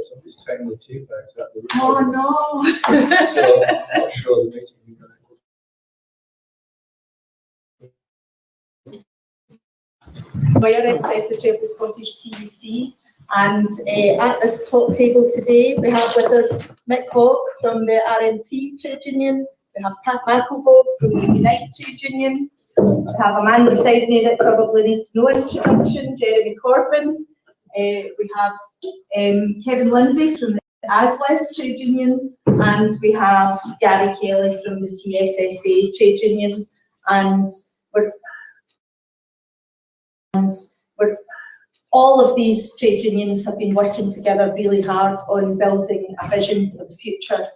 Somebody's taking the tea bags out the room. Oh no! So I'm not sure the meeting will go. Mayor Secretary of the Scottish TUC, and at this top table today we have with us Mick Hogg from the RMT Trade Union, we have Pat McElvoy from the Unite Trade Union, we have a man beside me that probably needs no introduction, Jeremy Corbyn, we have Kevin Lindsay from the ASLEF Trade Union, and we have Gary Kelly from the TSSA Trade Union, and all of these trade unions have been working together really hard on building a vision for the future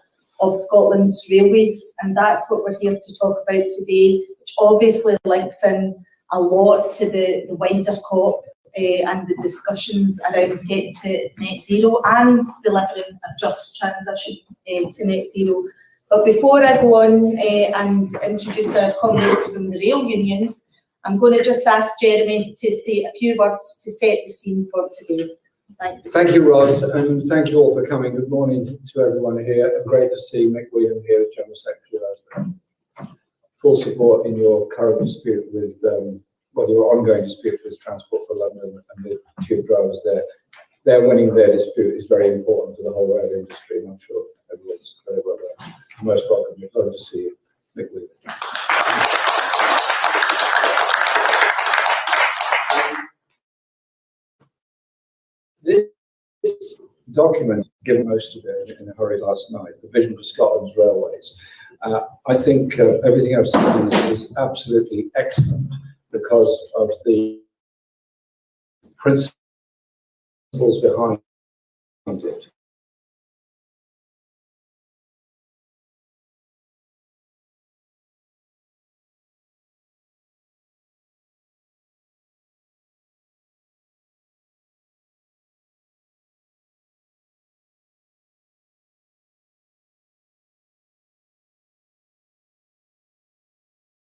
of Scotland's railways, and that's what we're here to talk about today, which obviously links in a lot to the wider COP and the discussions around getting to net zero and delivering a just transition to net zero. But before I go on and introduce our comrades from the rail unions, I'm going to just ask Jeremy to say a few words to set the scene for today. Thanks. Thank you, Ros, and thank you all for coming. Good morning to everyone here. Great to see Mick William here as General Secretary. Full support in your current dispute with, your ongoing dispute with Transport for London and the tube drivers there. Their winning their dispute is very important for the whole rail industry, and I'm sure everyone's very well there. Most welcome. Glad to see you, Mick William. This document, given most of it in a hurry last night, the vision for Scotland's railways, I think everything I've seen is absolutely excellent because of the principles behind it.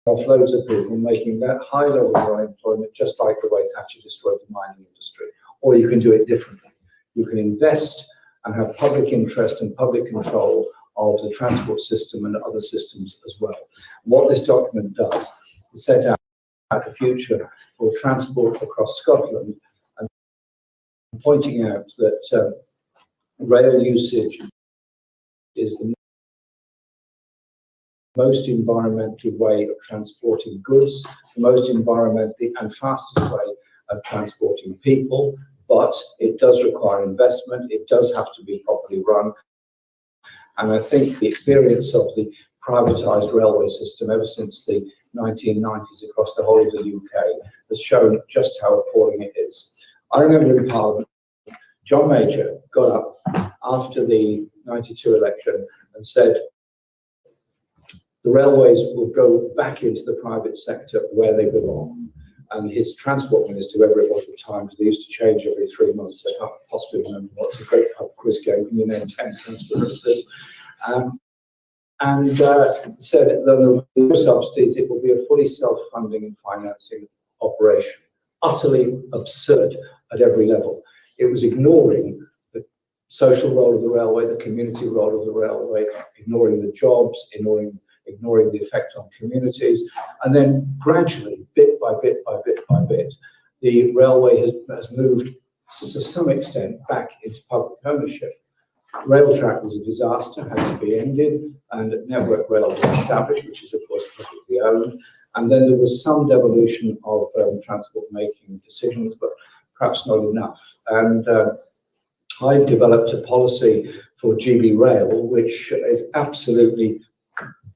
Off loads of people, making that high level of unemployment, just like the way Thatcher destroyed the mining industry. Or you can do it differently. You can invest and have public interest and public control of the transport system and other systems as well. What this document does is set out a future for transport across Scotland and pointing out that rail usage is the most environmentally way of transporting goods, the most environmentally and fastest way of transporting people, but it does require investment, it does have to be properly run. And I think the experience of the privatised railway system ever since the 1990s across the whole of the UK has shown just how appalling it is. I remember in Parliament, John Major got up after the 92 election and said, the railways will go back into the private sector where they belong. And his transport minister, whoever it was at the time, because they used to change every 3 months, I can't possibly remember what's a great pub quiz game, can you name 10 transport ministers? Said that there will be no subsidies, it will be a fully self-funding and financing operation. Utterly absurd at every level. It was ignoring the social role of the railway, the community role of the railway, ignoring the jobs, ignoring the effect on communities, and then gradually, bit by bit by bit by bit, the railway has moved to some extent back into public ownership. Railtrack was a disaster, had to be ended, and Network Rail was established, which is of course publicly owned, and then there was some devolution of transport making decisions, but perhaps not enough. And I developed a policy for GB Rail, which is absolutely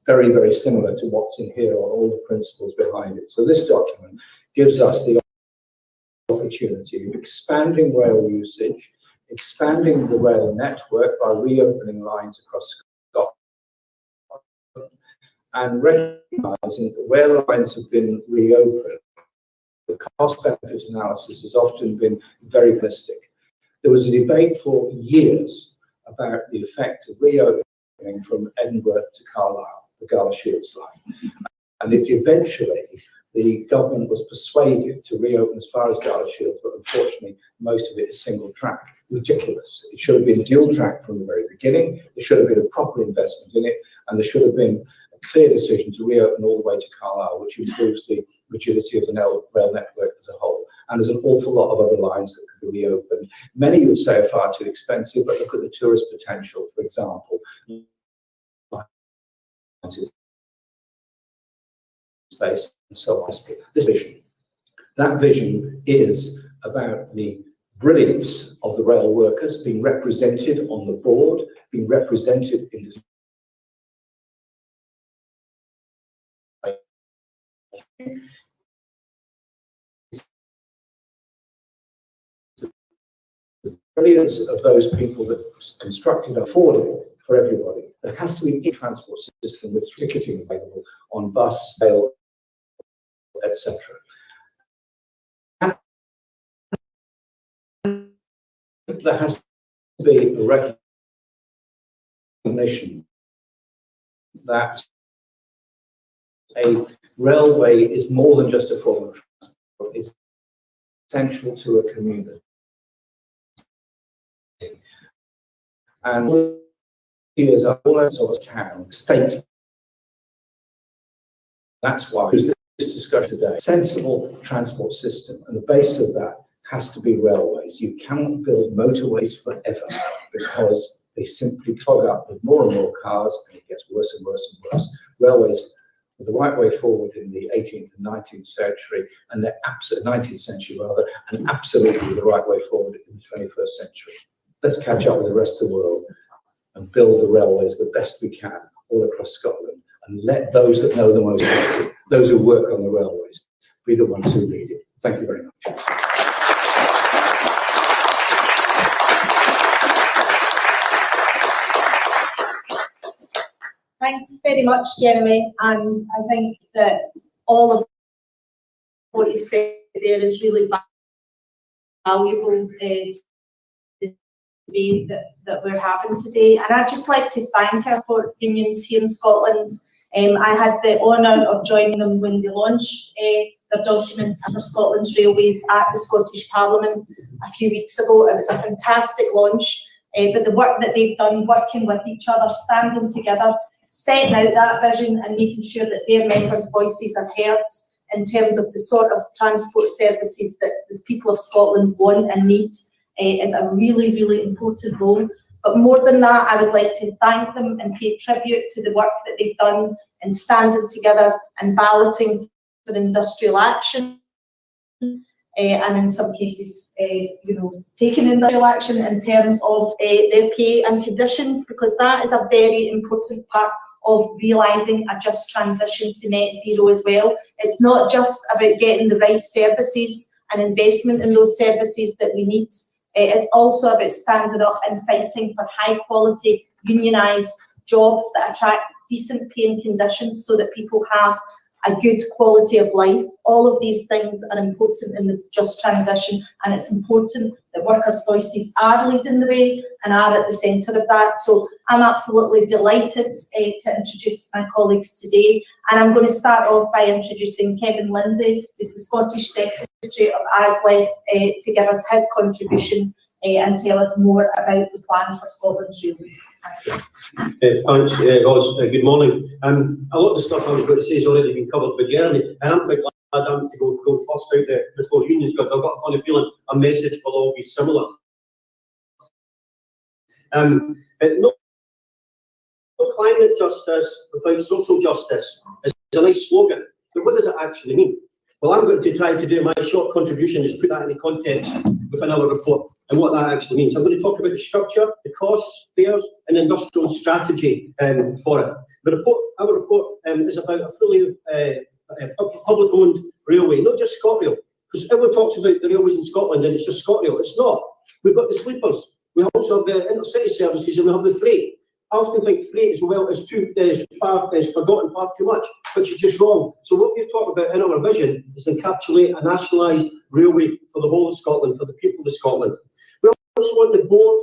very, very similar to what's in here on all the principles behind it. So this document gives us the opportunity of expanding rail usage, expanding the rail network by reopening lines across Scotland, and recognising that where lines have been reopened, the cost-benefit analysis has often been very realistic. There was a debate for years about the effect of reopening from Edinburgh to Carlisle, the Gala Shields line. And eventually, the government was persuaded to reopen as far as Gala Shields, but unfortunately, most of it is single track. ridiculous. It should have been dual track from the very beginning. There should have been a proper investment in it, and there should have been a clear decision to reopen all the way to Carlisle, which improves the rigidity of the rail network as a whole. And there's an awful lot of other lines that could be reopened. Many would say are far too expensive, but look at the tourist potential, for example. Space and so on. This vision, that vision is about the brilliance of the rail workers being represented on the board, being represented in this. The brilliance of those people that constructed affordable for everybody. There has to be a transport system with ticketing available on bus, rail, etc. There has to be a recognition that a railway is more than just a form of transport. It's essential to a community. And years are all over sort of town, state. That's why this discussion today. Sensible transport system, and the base of that has to be railways. You cannot build motorways forever because they simply clog up with more and more cars, and it gets worse and worse and worse. Railways were the right way forward in the 18th and 19th century, and they're 19th century rather, and absolutely the right way forward in the 21st century. Let's catch up with the rest of the world and build the railways the best we can all across Scotland, and let those that know the most, those who work on the railways, be the ones who lead it. Thank you very much. Thanks very much, Jeremy, and I think that all of what you've said there is really valuable debate that we're having today. And I'd just like to thank our sport unions here in Scotland. I had the honour of joining them when they launched their document for Scotland's railways at the Scottish Parliament a few weeks ago. It was a fantastic launch, but the work that they've done, working with each other, standing together, setting out that vision and making sure that their members' voices are heard in terms of the sort of transport services that the people of Scotland want and need, is a really, really important role. But more than that, I would like to thank them and pay tribute to the work that they've done in standing together and balloting for industrial action, and in some cases, taking industrial action in terms of their pay and conditions, because that is a very important part of realising a just transition to net zero as well. It's not just about getting the right services and investment in those services that we need. It's also about standing up and fighting for high quality unionised jobs that attract decent paying conditions so that people have a good quality of life. All of these things are important in the just transition, and it's important that workers' voices are leading the way and are at the centre of that. So I'm absolutely delighted to introduce my colleagues today, and I'm going to start off by introducing Kevin Lindsay, who's the Scottish Secretary of ASLEF, to give us his contribution and tell us more about the plan for Scotland's railways. Thanks, Ros. Good morning. A lot of the stuff I was going to say has already been covered by Jeremy, and I'm quite glad I'm to go first out there before unions, because I've got a funny feeling our message will all be similar. No climate justice without social justice is a nice slogan, but what does it actually mean? Well, I'm going to try to do my short contribution is put that in the context within our report and what that actually means. I'm going to talk about the structure, the costs, fares, and industrial strategy for it. Our report is about a fully public-owned railway, not just ScotRail, because everyone talks about the railways in Scotland and it's just ScotRail. It's not. We've got the sleepers. We also have the intercity services, and we have the freight. I often think freight as well is forgotten far too much, which is just wrong. So what we've talked about in our vision is to encapsulate a nationalised railway for the whole of Scotland, for the people of Scotland. We also want the board,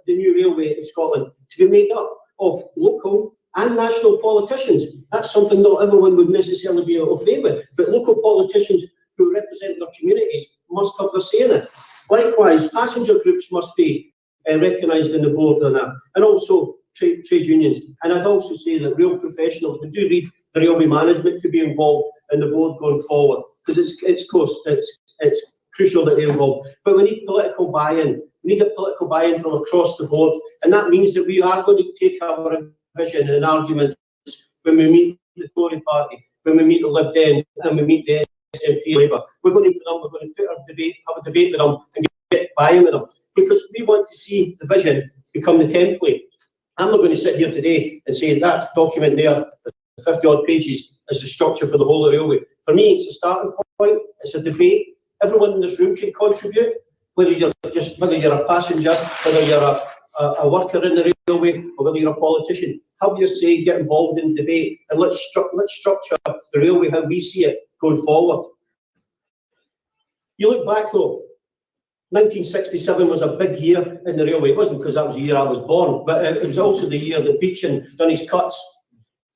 the new railway in Scotland, to be made up of local and national politicians. That's something not everyone would necessarily be au fait with, but local politicians who represent their communities must have their say in it. Likewise, passenger groups must be recognised in the board on that, and also trade unions. And I'd also say that rail professionals, we do need the railway management to be involved in the board going forward, because it's crucial that they're involved. But we need political buy-in. We need a political buy-in from across the board, and that means that we are going to take our vision and arguments when we meet the Tory party, when we meet the Lib Dems, and we meet the SNP Labour. We're going to put them, we're going to put our debate, have a debate with them, and get buy-in with them, because we want to see the vision become the template. I'm not going to sit here today and say that document there, the 50-odd pages, is the structure for the whole of the railway. For me, it's a starting point. It's a debate. Everyone in this room can contribute, whether you're a passenger, whether you're a worker in the railway, or whether you're a politician. Have your say, get involved in debate, and let's structure the railway how we see it going forward. You look back though, 1967 was a big year in the railway. It wasn't because that was the year I was born, but it was also the year that Beeching done his cuts.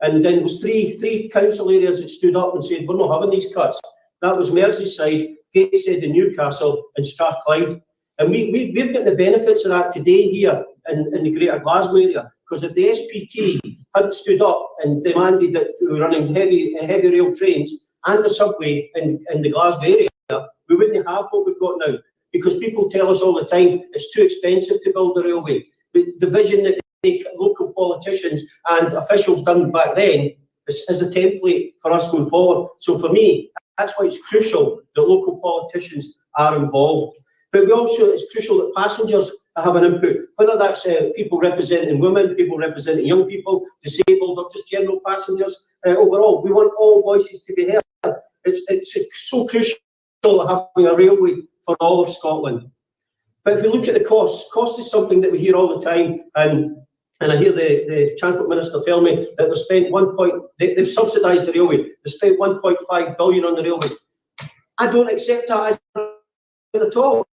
And then there was three council areas that stood up and said, we're not having these cuts. That was Merseyside, Gateshead and Newcastle, and Strathclyde. And we've got the benefits of that today here in the Greater Glasgow area, because if the SPT had stood up and demanded that we were running heavy rail trains and the subway in the Glasgow area, we wouldn't have what we've got now. Because people tell us all the time it's too expensive to build the railway. The vision that local politicians and officials done back then is a template for us going forward. So for me, that's why it's crucial that local politicians are involved. But it's crucial that passengers have an input, whether that's people representing women, people representing young people, disabled, or just general passengers. Overall, we want all voices to be heard. It's so crucial having a railway for all of Scotland. But if you look at the cost is something that we hear all the time, and I hear the Transport Minister tell me that they've spent they've subsidised the railway, they've spent 1.5 billion on the railway. I don't accept that at all.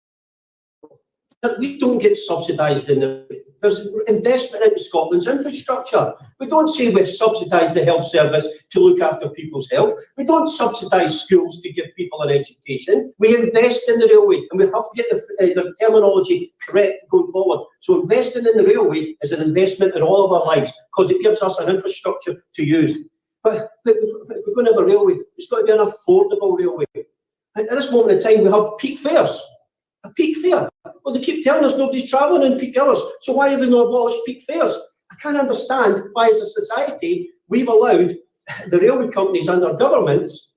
We don't get subsidised in there's investment in Scotland's infrastructure. We don't say we subsidise the health service to look after people's health. We don't subsidise schools to give people an education. We invest in the railway, and we have to get the terminology correct going forward. So investing in the railway is an investment in all of our lives, because it gives us an infrastructure to use. But if we're going to have a railway, it's got to be an affordable railway. At this moment in time, we have peak fares. A peak fare. Well, they keep telling us nobody's travelling in peak hours, so why have they not abolished peak fares? I can't understand why, as a society, we've allowed the railway companies and our governments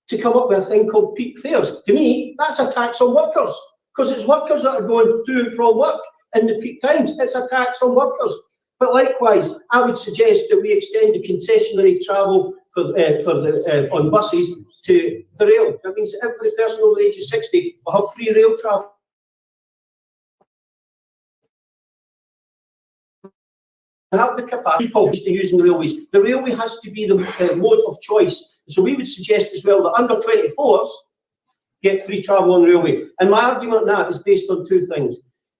to come up with a thing called peak fares. To me, that's a tax on workers, because it's workers that are going to and from work in the peak times. It's a tax on workers. But likewise, I would suggest that we extend the concessionary travel on buses to the rail. That means every person over the age of 60 will have free rail travel. Have the capacity people to using the railways. The railway has to be the mode of choice. So we would suggest as well that under 24s get free travel on the railway. And my argument on that is based on two things.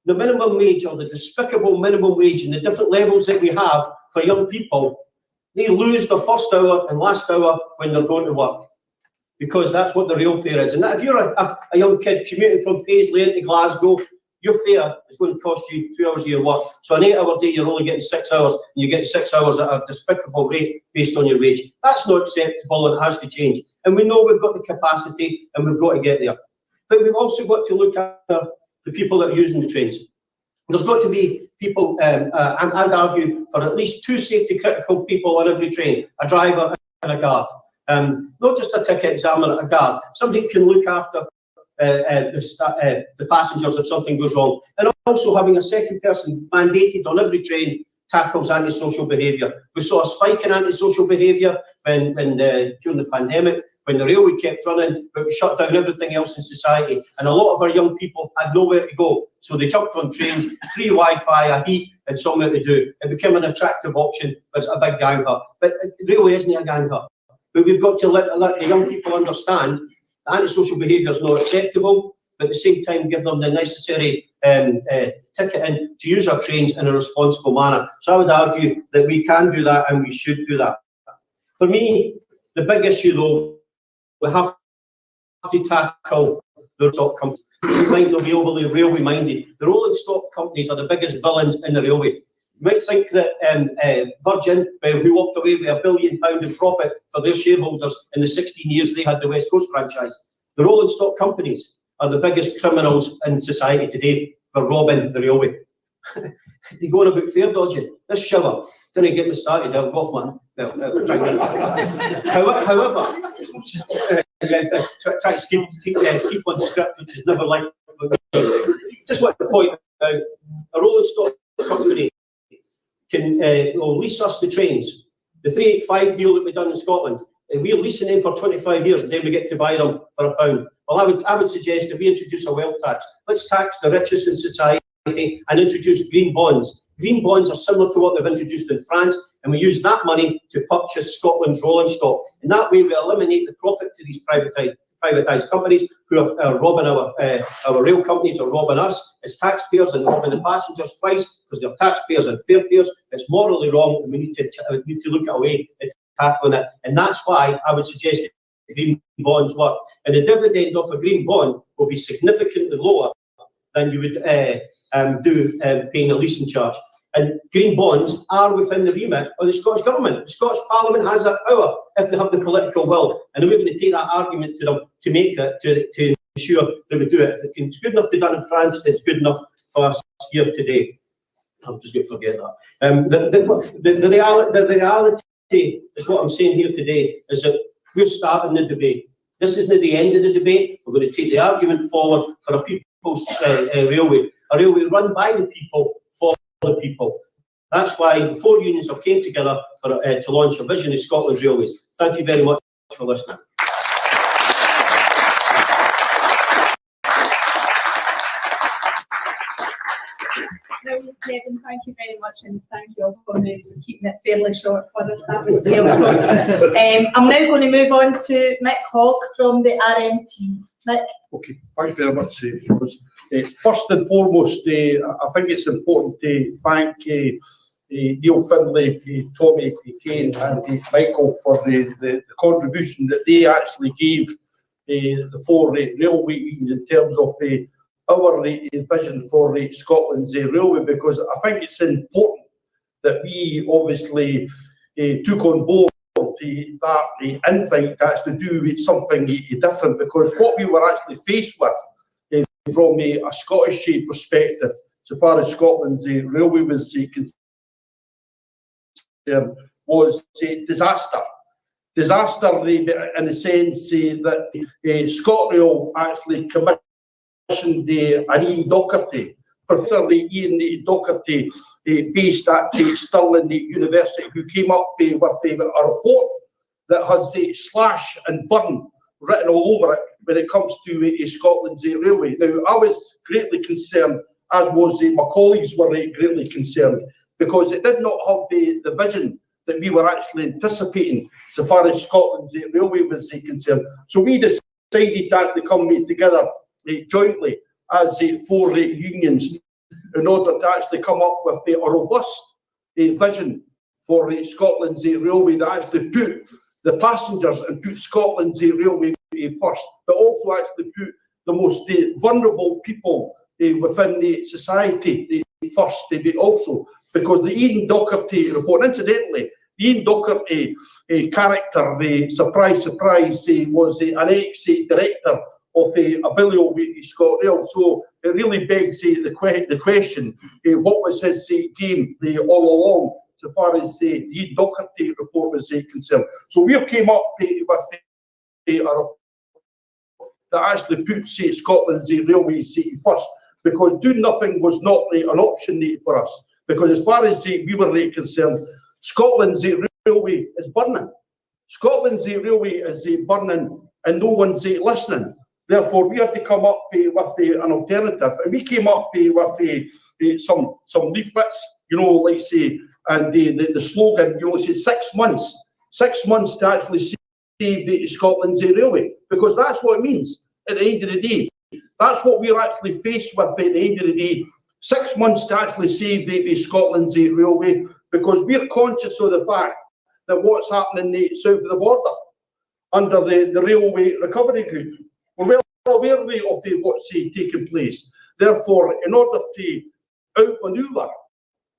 The minimum wage, or the despicable minimum wage, and the different levels that we have for young people, they lose the first hour and last hour when they're going to work, because that's what the rail fare is. And if you're a young kid commuting from Paisley into Glasgow, your fare is going to cost you 2 hours of your work. So an 8-hour day, you're only getting 6 hours, and you get 6 hours at a despicable rate based on your wage. That's not acceptable, and it has to change. And we know we've got the capacity, and we've got to get there. But we've also got to look at the people that are using the trains. There's got to be people, and I'd argue, for at least 2 safety critical people on every train, a driver and a guard. Not just a ticket examiner, a guard. Somebody can look after the passengers if something goes wrong. And also having a second person mandated on every train tackles antisocial behaviour. We saw a spike in antisocial behaviour when during the pandemic, when the railway kept running, but we shut down everything else in society. And a lot of our young people had nowhere to go. So they jumped on trains, free Wi-Fi, a heat, and somewhere to do. It became an attractive option, but it's a big gang hut. But the railway isn't a gang hut. But we've got to let the young people understand that antisocial behaviour is not acceptable, but at the same time give them the necessary ticketing to use our trains in a responsible manner. So I would argue that we can do that, and we should do that. For me, the big issue though, we have to tackle the stock companies. They might not be overly railway minded. The rolling stock companies are the biggest villains in the railway. You might think that Virgin, who walked away with £1 billion in profit for their shareholders in the 16 years they had the West Coast franchise. The rolling stock companies are the biggest criminals in society today for robbing the railway. They go on about fare dodging. This shiver, didn't get me started, I'll go off, man. However, try to keep on script, which is never like. Just want to point out, a rolling stock company can lease us the trains. The 385 deal that we've done in Scotland, we're leasing them for 25 years and then we get to buy them for £1. Well, I would suggest that we introduce a wealth tax. Let's tax the richest in society and introduce green bonds. Green bonds are similar to what they've introduced in France, and we use that money to purchase Scotland's rolling stock. In that way, we eliminate the profit to these privatised companies who are robbing our rail companies or robbing us as taxpayers and robbing the passengers twice because they're taxpayers and fare payers. It's morally wrong, and we need to look at a way at tackling it. And that's why I would suggest that green bonds work. And the dividend of a green bond will be significantly lower than you would do paying a leasing charge. And green bonds are within the remit of the Scottish Government. The Scottish Parliament has that power if they have the political will. And we're going to take that argument to them to make it, to ensure that we do it. If it's good enough to be done in France, it's good enough for us here today. I'm just going to forget that. The reality is what I'm saying here today is that we're starting the debate. This isn't the end of the debate. We're going to take the argument forward for a people's railway, a railway run by the people, for the people. That's why the four unions have came together to launch a vision of Scotland's railways. Thank you very much for listening. Kevin, thank you very much, and thank you all for keeping it fairly short for us. That was helpful. I'm now going to move on to Mick Hogg from the RMT. Mick. Okay, thanks very much, Rose. First and foremost, I think it's important to thank Neil Findlay, Tommy Kane and Michael for the contribution that they actually gave the four railway unions in terms of our vision for Scotland's railway, because I think it's important that we obviously took on board that invite to actually do something different, because what we were actually faced with from a Scottish perspective, so far as Scotland's railway was concerned, was disaster. Disaster in the sense that ScotRail actually commissioned an Ian Docherty, Professor Ian Docherty, based at Stirling University, who came up with a report that has slash and burn written all over it when it comes to Scotland's railway. Now, I was greatly concerned, as was my colleagues were greatly concerned, because it did not have the vision that we were actually anticipating so far as Scotland's railway was concerned. So we decided to actually come together jointly as four unions in order to actually come up with a robust vision for Scotland's railway that actually put the passengers and put Scotland's railway first, but also actually put the most vulnerable people within the society first also, because the Ian Docherty report, incidentally, the Ian Docherty character, surprise, was an ex-director of Abilio with ScotRail. So it really begs the question, what was his game all along so far as the Ian Docherty report was concerned. So we have came up with a report that actually puts Scotland's railways first, because doing nothing was not an option for us, because as far as we were concerned, Scotland's railway is burning. Scotland's railway is burning and no one's listening. Therefore, we had to come up with an alternative, and we came up with some leaflets, like and the slogan, say 6 months, 6 months to actually save Scotland's railway, because that's what it means at the end of the day. That's what we're actually faced with at the end of the day. 6 months to actually save Scotland's railway, because we're conscious of the fact that what's happening south of the border under the Railway Recovery Group. We're well aware of what's taking place. Therefore, in order to outmanoeuvre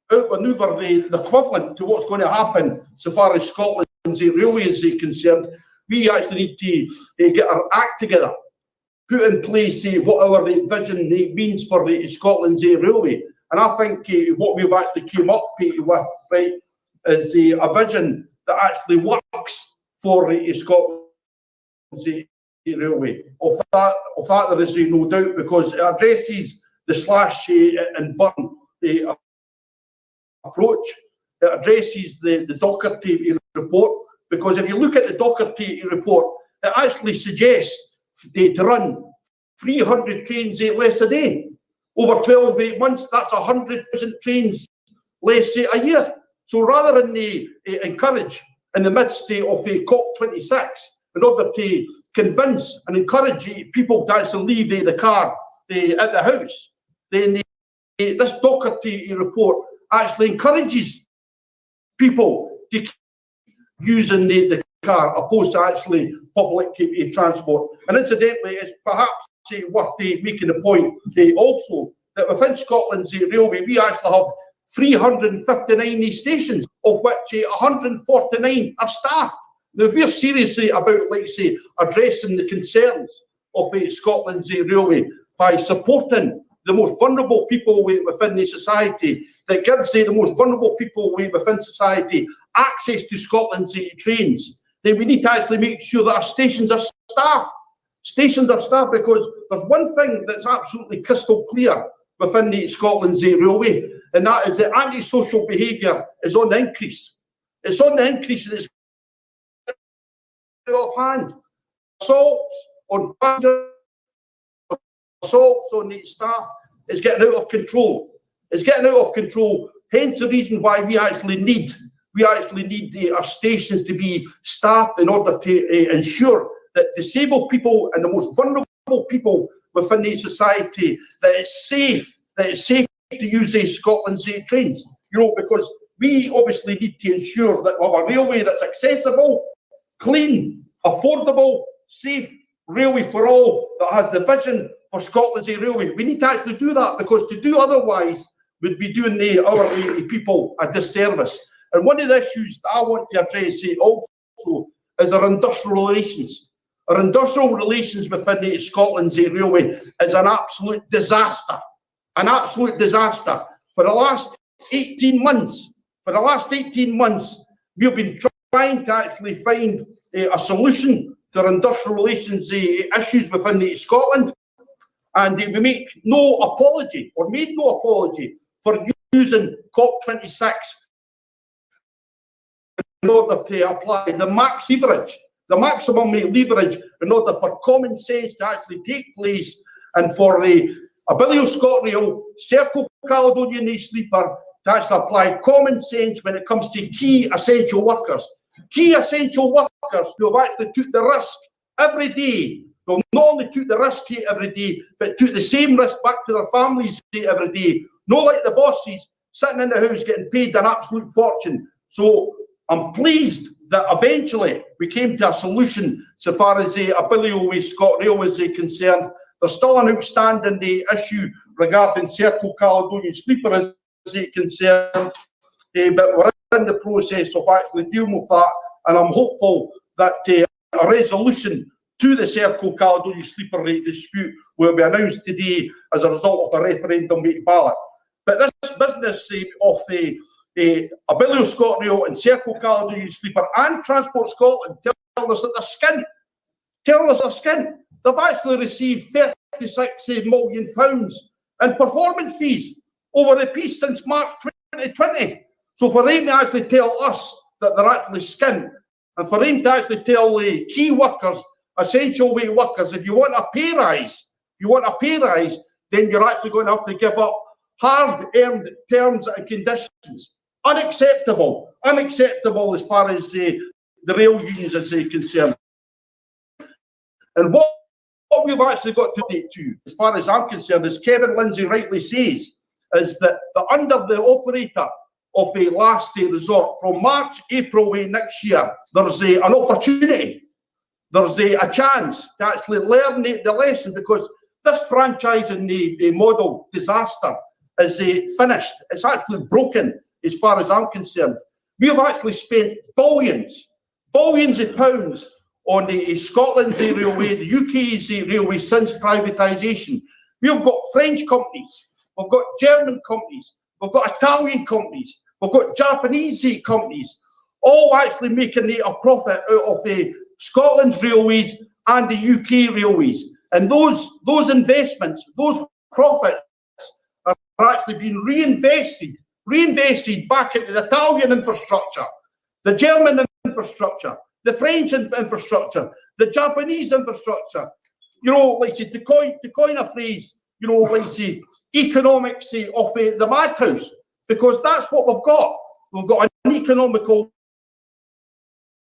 the equivalent to what's going to happen so far as Scotland's railway is concerned. We actually need to get our act together, put in place what our vision means for Scotland's railway. And I think what we've actually came up with, right, is a vision that actually works for Scotland's railway. Of that there is no doubt, because it addresses the slash and burn approach. It addresses the Docherty report, because if you look at the Docherty report, it actually suggests to run 300 trains less a day. Over 12 months, that's 100,000 trains less a year. So rather than encourage in the midst of COP26, in order to convince and encourage people to actually leave the car at the house, then this Docherty report actually encourages people to keep using the car opposed to actually public transport. And incidentally, it's perhaps worth making the point also that within Scotland's railway, we actually have 359 stations, of which 149 are staffed. Now, if we're seriously about, like say, addressing the concerns of Scotland's railway by supporting the most vulnerable people within the society, that gives the most vulnerable people within society access to Scotland's trains, then we need to actually make sure that our stations are staffed. Stations are staffed, because there's one thing that's absolutely crystal clear within the Scotland's railway, and that is that antisocial behaviour is on the increase. It's on the increase, and it's offhand. Assaults on passengers, assaults on the staff is getting out of control. It's getting out of control. Hence the reason why we actually need our stations to be staffed in order to ensure that disabled people and the most vulnerable people within the society, that it's safe to use Scotland's trains. You know, because we obviously need to ensure that we have a railway that's accessible, clean, affordable, safe railway for all, that has the vision for Scotland's railway. We need to actually do that, because to do otherwise would be doing our people a disservice. And one of the issues that I want to address also is our industrial relations. Our industrial relations within Scotland's railway is an absolute disaster. An absolute disaster. For the last 18 months, we've been trying to actually find a solution to our industrial relations issues within Scotland, and we made no apology for using COP26 in order to apply the maximum leverage in order for common sense to actually take place, and for Abilio ScotRail, Circle Caledonian Sleeper to actually apply common sense when it comes to key essential workers. Key essential workers who have actually took the risk every day. They'll not only took the risk every day, but took the same risk back to their families every day. Not like the bosses sitting in the house getting paid an absolute fortune. So I'm pleased that eventually we came to a solution so far as Abilio ScotRail is concerned. There's still an outstanding issue regarding Circle Caledonian Sleeper is concerned, but we're in the process of actually dealing with that, and I'm hopeful that a resolution to the Circle Caledonian Sleeper dispute will be announced today as a result of a referendum ballot. But this business of Abilio ScotRail and Circle Caledonian Sleeper and Transport Scotland telling us that they're skint. They've actually received £36 million in performance fees over the piece since March 2020. So for them to actually tell us that they're actually skint, and for them to actually tell key workers, essential workers, if you want a pay rise, then you're actually going to have to give up hard-earned terms and conditions. Unacceptable as far as the rail unions is concerned. And what we've actually got to take to, as far as I'm concerned, as Kevin Lindsay rightly says, is that under the operator of a last resort, from March, April next year, there's an opportunity, there's a chance to actually learn the lesson, because this franchising the model disaster is finished. It's actually broken as far as I'm concerned. We have actually spent billions of pounds on the Scotland's railway, the UK's railway since privatisation. We have got French companies, we've got German companies, we've got Italian companies, we've got Japanese companies, all actually making a profit out of Scotland's railways and the UK railways. And those investments, those profits are actually being reinvested back into the Italian infrastructure, the German infrastructure, the French infrastructure, the Japanese infrastructure. You know, like say, to coin a phrase, you know, like say, economics of the madhouse, because that's what we've got. We've got an economical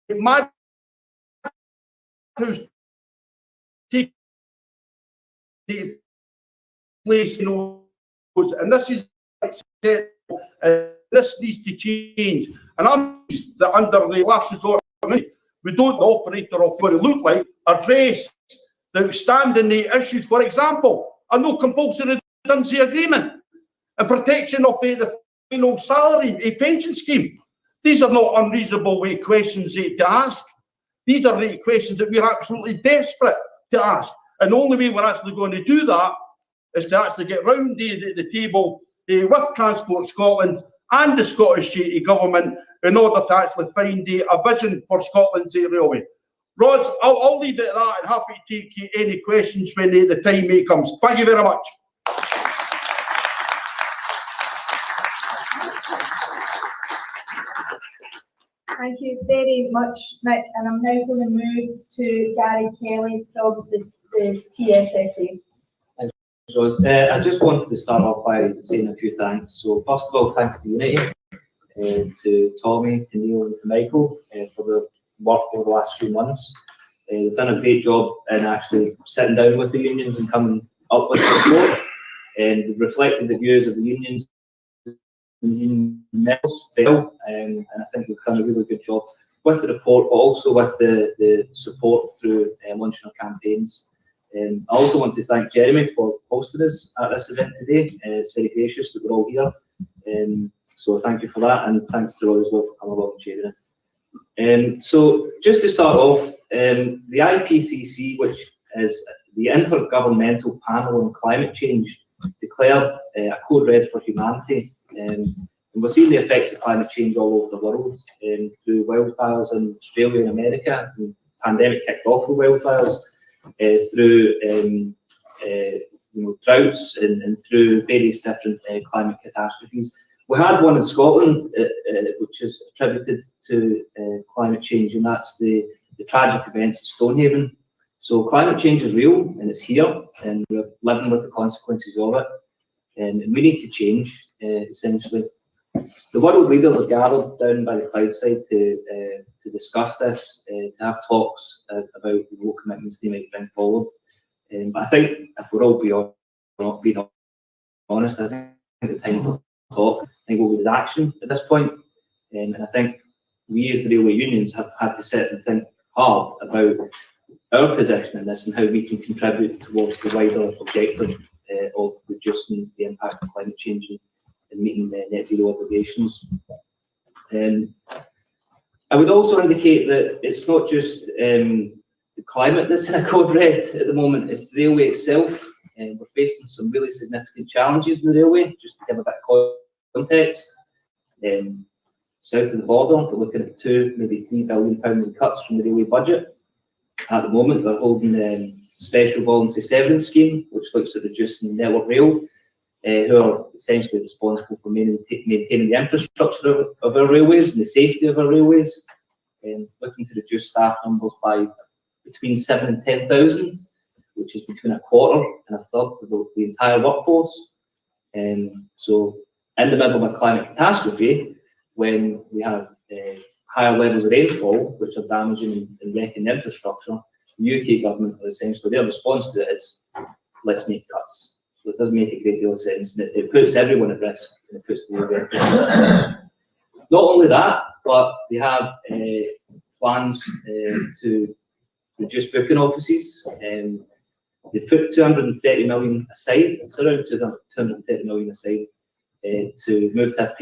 madhouse taking place, you know, and this is this needs to change. And I'm pleased that under the last resort, we don't, the operator of what it looked like, address the outstanding issues. For example, a no compulsory redundancy agreement and protection of the final salary, a pension scheme. These are not unreasonable questions to ask. These are the questions that we're absolutely desperate to ask. And the only way we're actually going to do that is to actually get round the table with Transport Scotland and the Scottish Government in order to actually find a vision for Scotland's railway. Ros, I'll leave it at that and happy to take any questions when the time comes. Thank you very much. Thank you very much, Mick, and I'm now going to move to Gary Kelly from the TSSA. Thanks, Ros. I just wanted to start off by saying a few thanks. So first of all, thanks to Unity, to Tommy, to Neil and to Michael for the work over the last few months. They've done a great job in actually sitting down with the unions and coming up with a report, and they've reflected the views of the unions and union members, and I think we've done a really good job with the report, but also with the support through launching our campaigns. I also want to thank Jeremy for hosting us at this event today. It's very gracious that we're all here. So thank you for that, and thanks to Rod as well for coming along and chairing it. So just to start off, the IPCC, which is the Intergovernmental Panel on Climate Change, declared a code red for humanity. And we're seeing the effects of climate change all over the world, through wildfires in Australia and America. The pandemic kicked off with wildfires, through droughts and through various different climate catastrophes. We had one in Scotland, which is attributed to climate change, and that's the tragic events at Stonehaven. So climate change is real, and it's here, and we're living with the consequences of it. And we need to change, essentially. The world leaders are gathered down by the Clydeside to discuss this, to have talks about what commitments they might bring forward. But I think if we're all being honest, I think the time to talk, I think what is action at this point. And I think we as the railway unions have had to sit and think hard about our position in this and how we can contribute towards the wider objective of reducing the impact of climate change and meeting the net zero obligations. I would also indicate that it's not just the climate that's in a code red at the moment, it's the railway itself. We're facing some really significant challenges in the railway, just to give a bit of context. South of the border, we're looking at £2, maybe £3 billion in cuts from the railway budget. At the moment, we're holding a special voluntary severance scheme, which looks at reducing Network Rail, who are essentially responsible for maintaining the infrastructure of our railways and the safety of our railways, looking to reduce staff numbers by between 7,000 and 10,000, which is between a quarter and a third of the entire workforce. So in the middle of a climate catastrophe, when we have higher levels of rainfall, which are damaging and wrecking the infrastructure, the UK government are essentially, their response to it is, let's make cuts. So it doesn't make a great deal of sense. And it puts everyone at risk, and it puts the railway at risk. Not only that, but they have plans to reduce booking offices. They put 230 million aside, it's around 230 million aside, to move to a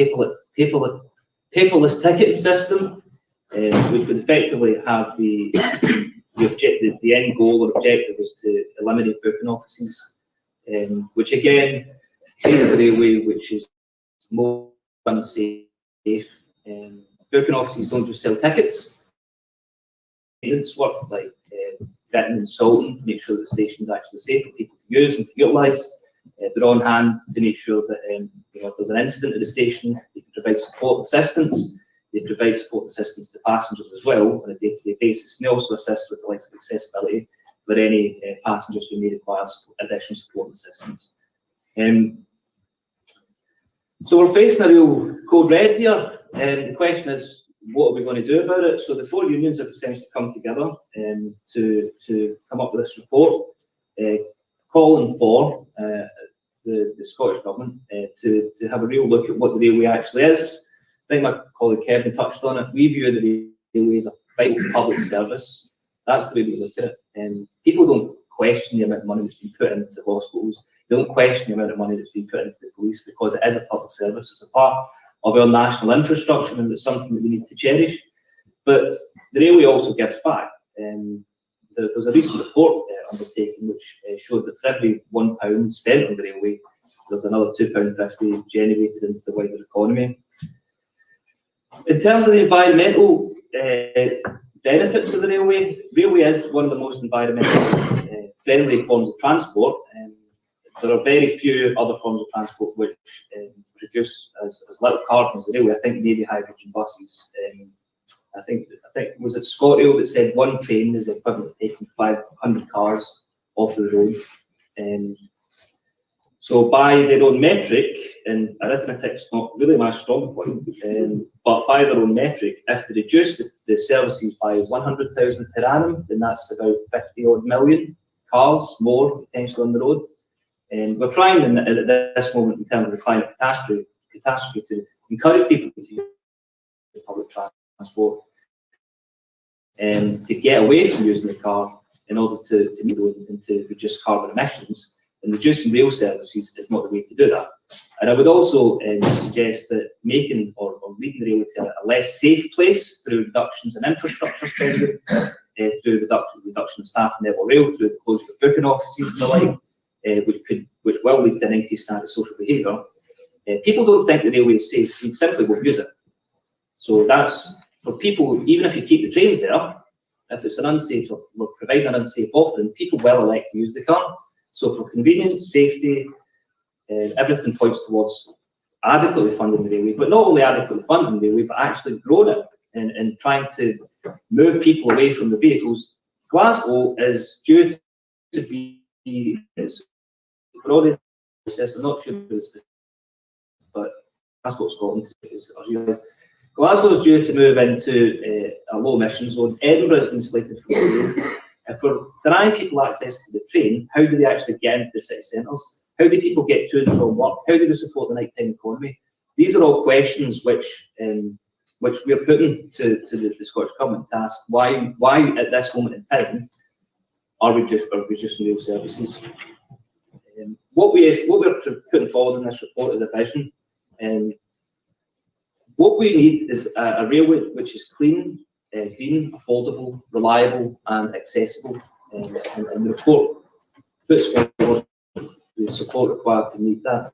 paperless ticketing system, which would effectively have the end goal or objective was to eliminate booking offices, which again is a railway which is more unsafe. Booking offices don't just sell tickets, maintenance work like gritting and salting to make sure that the station is actually safe for people to use and to utilise. They're on hand to make sure that if there's an incident at the station, they can provide support and assistance. They provide support and assistance to passengers as well on a day-to-day basis. And they also assist with the likes of accessibility for any passengers who may require additional support and assistance. So we're facing a real code red here, and the question is, what are we going to do about it? So the four unions have essentially come together to come up with this report, calling for the Scottish Government to have a real look at what the railway actually is. I think my colleague Kevin touched on it. We view the railway as a vital public service. That's the way we look at it. And people don't question the amount of money that's been put into hospitals. They don't question the amount of money that's been put into the police, because it is a public service. It's a part of our national infrastructure, and it's something that we need to cherish. But the railway also gives back. There was a recent report undertaken which showed that for every £1 spent on the railway, there's another £2.50 generated into the wider economy. In terms of the environmental benefits of the railway is one of the most environmentally friendly forms of transport. There are very few other forms of transport which produce as little carbon as the railway. I think maybe hydrogen buses. I think was it ScotRail that said one train is the equivalent of taking 500 cars off the road. So by their own metric, and arithmetic's not really my strong point, but by their own metric, if they reduce the services by 100,000 per annum, then that's about 50 odd million cars more potentially on the road. And we're trying at this moment in terms of the climate catastrophe to encourage people to use public transport and to get away from using the car in order to meet and to reduce carbon emissions. And reducing rail services is not the way to do that. And I would also suggest that making or leading the railway to a less safe place through reductions in infrastructure spending, through reduction of staff in Network Rail, through the closure of booking offices and the like, which will lead to an increased standard social behaviour. People don't think the railway is safe, they simply won't use it. So that's, for people, even if you keep the trains there, if it's an unsafe, or we're providing an unsafe offering, people will elect to use the car. So for convenience, safety, everything points towards adequately funding the railway, but not only adequately funding the railway, but actually growing it and trying to move people away from the vehicles. Glasgow is due to be, for all the process, I'm not sure if it's specific, but Transport Scotland is, I realise, Glasgow is due to move into a low emission zone. Edinburgh has been slated for the If we're denying people access to the train, how do they actually get into the city centres? How do people get to and from work? How do we support the nighttime economy? These are all questions which we're putting to the Scottish Government to ask why at this moment in time are we reducing rail services? What we're putting forward in this report is a vision. What we need is a railway which is clean, green, affordable, reliable and accessible. And the report puts forward the support required to meet that.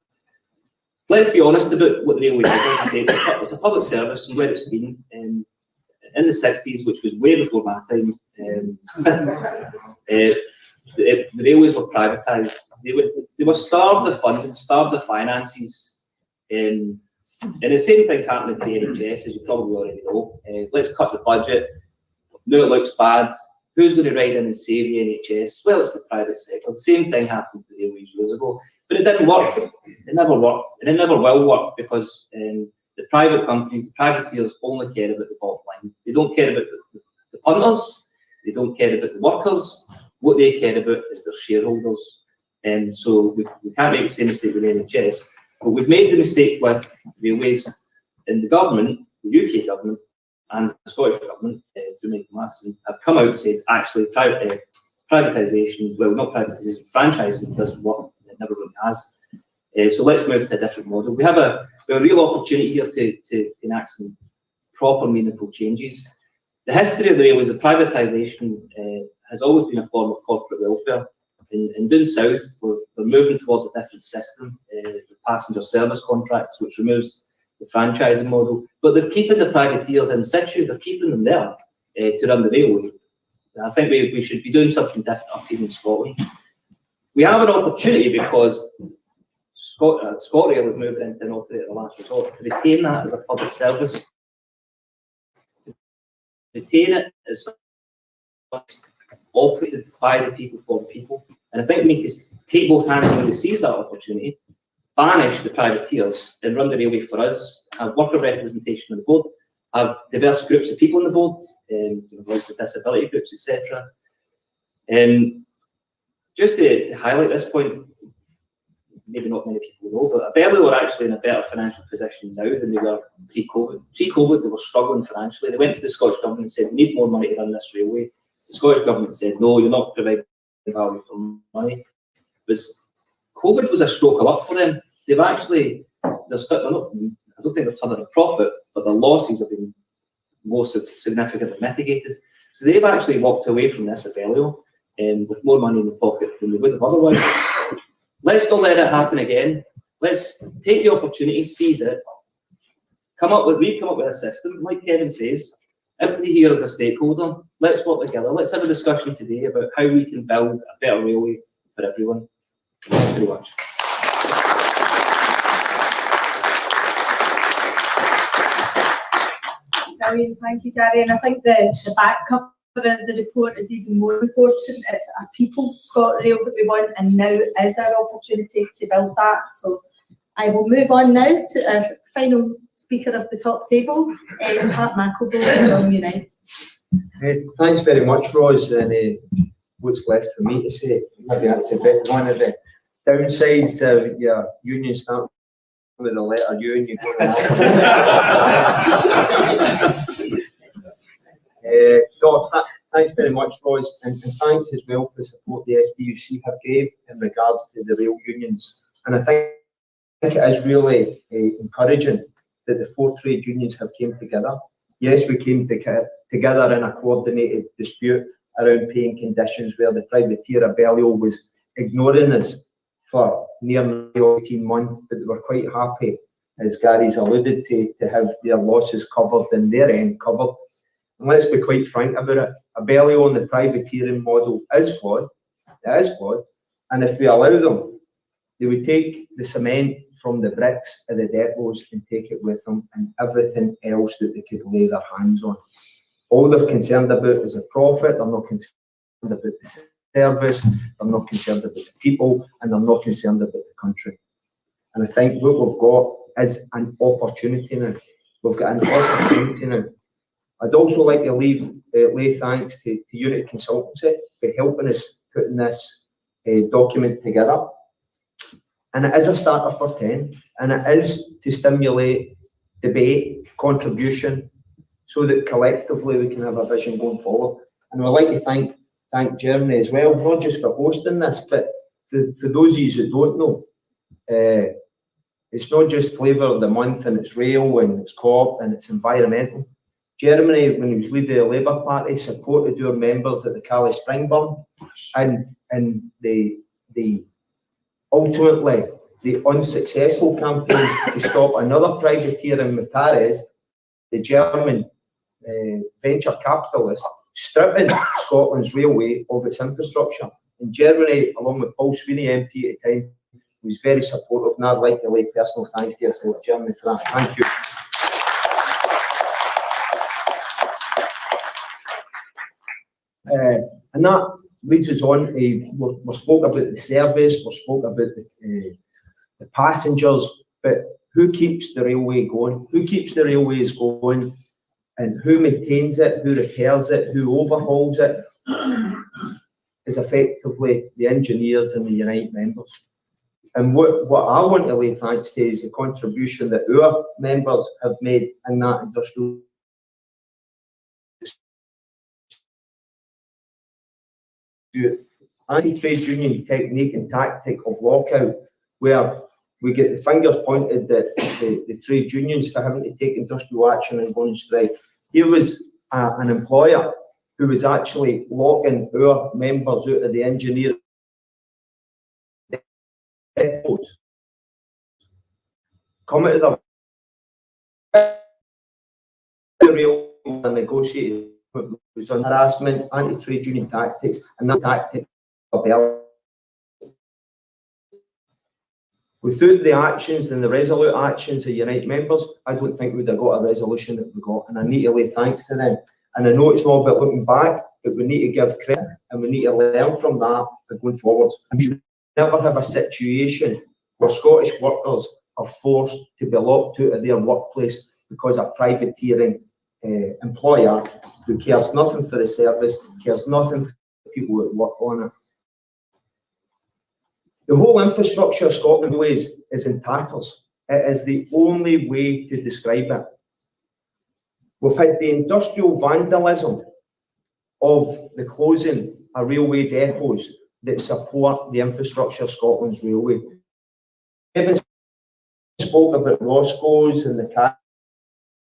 Let's be honest about what the railway is. As I say, it's a public service, and where it's been in the 60s, which was way before my time, the railways were privatised. They were starved of funding, starved of finances. And the same thing's happening to the NHS, as you probably already know. Let's cut the budget. No, it looks bad. Who's going to ride in and save the NHS? Well, it's the private sector. The same thing happened to the railways years ago. But it didn't work. It never worked. And it never will work, because the private companies, the privateers only care about the bottom line. They don't care about the punters. They don't care about the workers. What they care about is their shareholders. And so we can't make the same mistake with the NHS. But we've made the mistake with railways, and the government, the UK government, and the Scottish government, through Michael Matheson, have come out and said, actually, privatisation, well, not privatisation, franchising doesn't work, it never really has. So let's move to a different model. We have a real opportunity here to enact some proper, meaningful changes. The history of the railways, of privatisation, has always been a form of corporate welfare. In down south, we're moving towards a different system, the passenger service contracts, which removes the franchising model. But they're keeping the privateers in situ, they're keeping them there to run the railway. I think we should be doing something different up here in Scotland. We have an opportunity because ScotRail is moving into an operator of last resort to retain that as a public service, to retain it as operated by the people for the people. And I think we need to take both hands and really seize that opportunity, banish the privateers and run the railway for us, have worker representation on the board, have diverse groups of people on the board, lots of disability groups, etc. Just to highlight this point, maybe not many people know, but Abellio are actually in a better financial position now than they were pre-COVID. Pre-COVID, they were struggling financially. They went to the Scottish Government and said, we need more money to run this railway. The Scottish Government said, no, you're not providing value for money. But COVID was a stroke of luck for them. They've actually, I don't think they've turned in a profit, but their losses have been more significantly mitigated. So they've actually walked away from this Abellio with more money in the pocket than they would have otherwise. Let's not let it happen again. Let's take the opportunity, seize it, come up with a system, like Kevin says. Everybody here is a stakeholder. Let's work together. Let's have a discussion today about how we can build a better railway for everyone. Thanks very much. Brilliant, thank you, Gary. And I think the back cover of the report is even more important. It's a people's ScotRail that we want, and now is our opportunity to build that. So I will move on now to our final speaker of the top table, Pat McElboe from Unite. Thanks very much, Ros. And what's left for me to say? Maybe that's a bit one of the downsides of your union start with the letter U and you go thanks very much, Ros, and thanks as well for the support the SDUC have gave in regards to the rail unions. And I think it is really encouraging that the 4 trade unions have came together. Yes, we came together in a coordinated dispute around paying conditions where the privateer Abellio was ignoring us for nearly 18 months, but they were quite happy, as Gary's alluded to have their losses covered and their end covered. And let's be quite frank about it, Abellio and the privateering model is flawed. It is flawed. And if we allow them, they would take the cement from the bricks of the depots and take it with them, and everything else that they could lay their hands on. All they're concerned about is a profit. They're not concerned about the service. They're not concerned about the people, and they're not concerned about the country. And I think what we've got is an opportunity now. We've got an opportunity now. I'd also like to lay thanks to Unit Consultancy for helping us putting this document together. And it is a starter for 10, and it is to stimulate debate, contribution, so that collectively we can have a vision going forward. And I'd like to thank Jeremy as well, not just for hosting this, but for those of you that don't know, it's not just flavour of the month and it's rail and it's COP and it's environmental. Jeremy, when he was leader of the Labour Party, supported our members at the Cali Spring Burn, and ultimately the unsuccessful campaign to stop another privateer in Matares, the German venture capitalist, stripping Scotland's railway of its infrastructure. And Germany, along with Paul Sweeney MP at the time, was very supportive, and I'd like to lay personal thanks to yourself, Jeremy, for that. Thank you. And that leads us on. We spoke about the service, we spoke about the passengers, but who keeps the railway going? Who keeps the railways going? And who maintains it? Who repairs it? Who overhauls it? Is effectively the engineers and the Unite members. And what I want to lay thanks to is the contribution that our members have made in that industrial. anti-trade union technique and tactic of lockout, where we get the fingers pointed at the trade unions for having to take industrial action and go on strike. Here was an employer who was actually locking our members out of the engineering depots. Coming to the real negotiated was on harassment, anti-trade union tactics, and that tactic of without the actions and the resolute actions of Unite members, I don't think we'd have got a resolution that we got, and I need to lay thanks to them. And I know it's all about looking back, but we need to give credit and we need to learn from that and going forwards. And we should never have a situation where Scottish workers are forced to be locked out of their workplace because a privateering employer who cares nothing for the service, cares nothing for the people that work on it. The whole infrastructure of Scotland ways is in tatters. It is the only way to describe it. We've had the industrial vandalism of the closing of railway depots that support the infrastructure of Scotland's railway. Kevin spoke about Roscoe's and the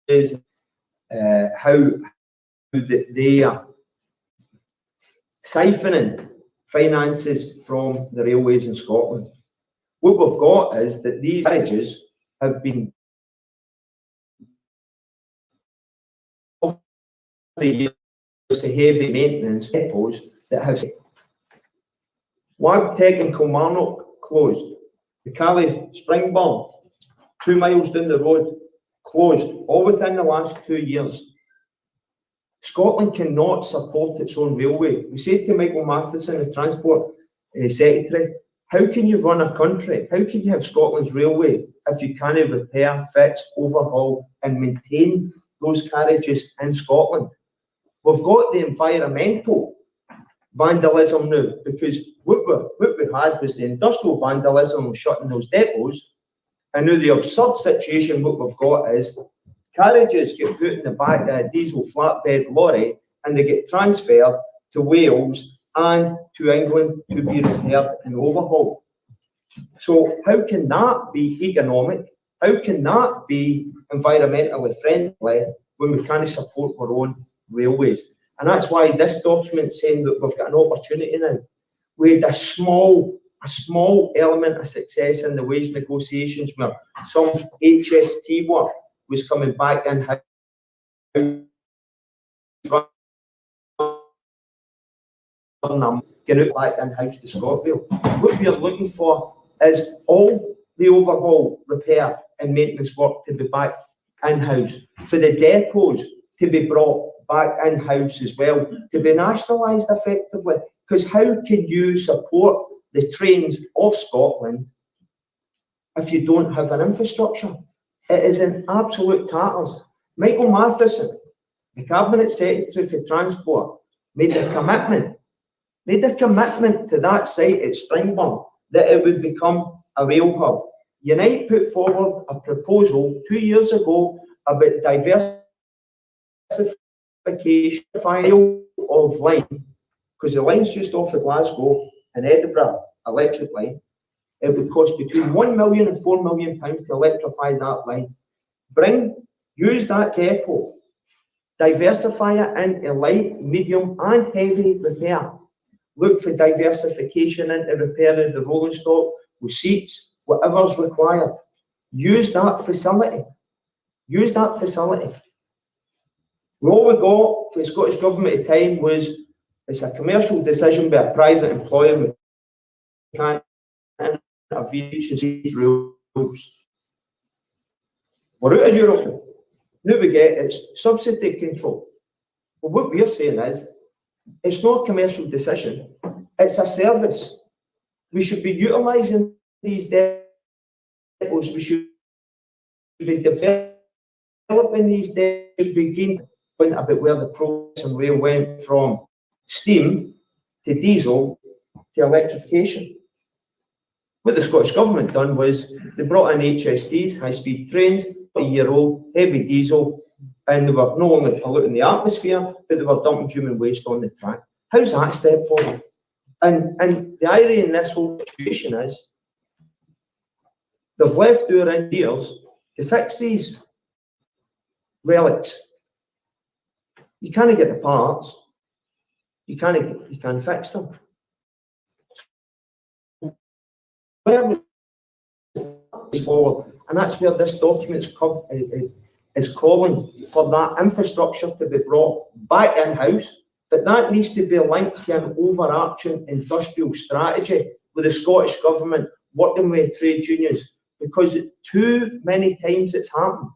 carriages, how they are siphoning finances from the railways in Scotland. What we've got is that these carriages have been to heavy maintenance depots that have Wagtech and Kilmarnock closed. The Cali Springburn, 2 miles down the road, closed, all within the last 2 years. Scotland cannot support its own railway. We said to Michael Matheson, the Transport Secretary, how can you run a country? How can you have Scotland's railway if you can't repair, fix, overhaul and maintain those carriages in Scotland? We've got the environmental vandalism now, because what we had was the industrial vandalism of shutting those depots, and now the absurd situation what we've got is carriages get put in the back of a diesel flatbed lorry and they get transferred to Wales and to England to be repaired and overhauled. So how can that be economic? How can that be environmentally friendly when we can't support our own railways? And that's why this document's saying that we've got an opportunity now. We had a small element of success in the wage negotiations where some HST work was coming back in house, get out back in house to ScotRail. What we are looking for is all the overhaul, repair and maintenance work to be back in house, for the depots to be brought back in house as well, to be nationalised effectively. Because how can you support the trains of Scotland if you don't have an infrastructure? It is in absolute tatters. Michael Matheson, the Cabinet Secretary for Transport, made a commitment to that site at Springburn that it would become a rail hub. Unite put forward a proposal 2 years ago about diversification of line, because the line's just off of Glasgow and Edinburgh, electric line. It would cost between £1 million and £4 million to electrify that line. Use that depot, diversify it into light, medium and heavy repair. Look for diversification into repair of the rolling stock with seats, whatever's required. Use that facility. Use that facility. All we got for the Scottish Government at the time was it's a commercial decision by a private employer. We can't aviation rules. We're out of Europe. Now we get its subsidy control. Well, what we're saying is it's not a commercial decision, it's a service. We should be utilising these depots. We should be developing these depots to begin about where the progress and rail went from steam to diesel to electrification. What the Scottish Government done was they brought in HSTs, high-speed trains, a year old, heavy diesel, and they were not only polluting the atmosphere, but they were dumping human waste on the track. How's that step forward? And the irony in this whole situation is they've left our engineers to fix these relics. You can't get the parts. You can't fix them. Where was forward, and that's where this document is calling for that infrastructure to be brought back in-house, but that needs to be linked to an overarching industrial strategy with the Scottish Government working with trade unions, because too many times it's happened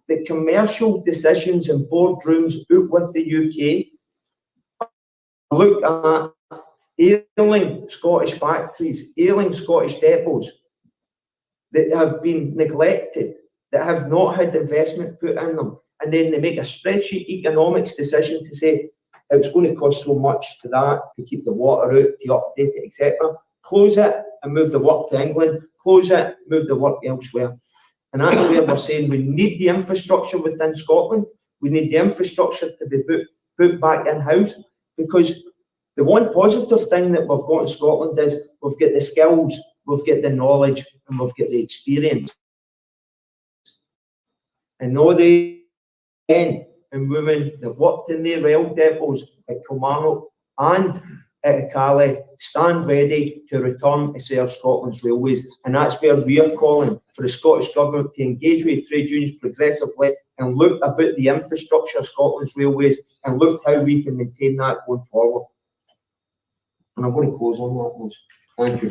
that commercial decisions in boardrooms out with the UK look at ailing Scottish factories, ailing Scottish depots that have been neglected, that have not had investment put in them, and then they make a spreadsheet economics decision to say it's going to cost so much for that, to keep the water out, to update it, etc. Close it and move the work to England, close it, move the work elsewhere. And that's where we're saying we need the infrastructure within Scotland, we need the infrastructure to be put back in-house, because the one positive thing that we've got in Scotland is we've got the skills, we've got the knowledge, and we've got the experience. And all the men and women that worked in the rail depots at Kilmarnock and at Calais stand ready to return to serve Scotland's railways. And that's where we are calling for the Scottish Government to engage with trade unions progressively and look about the infrastructure of Scotland's railways and look how we can maintain that going forward. And I'm going to close on that one. Thank you.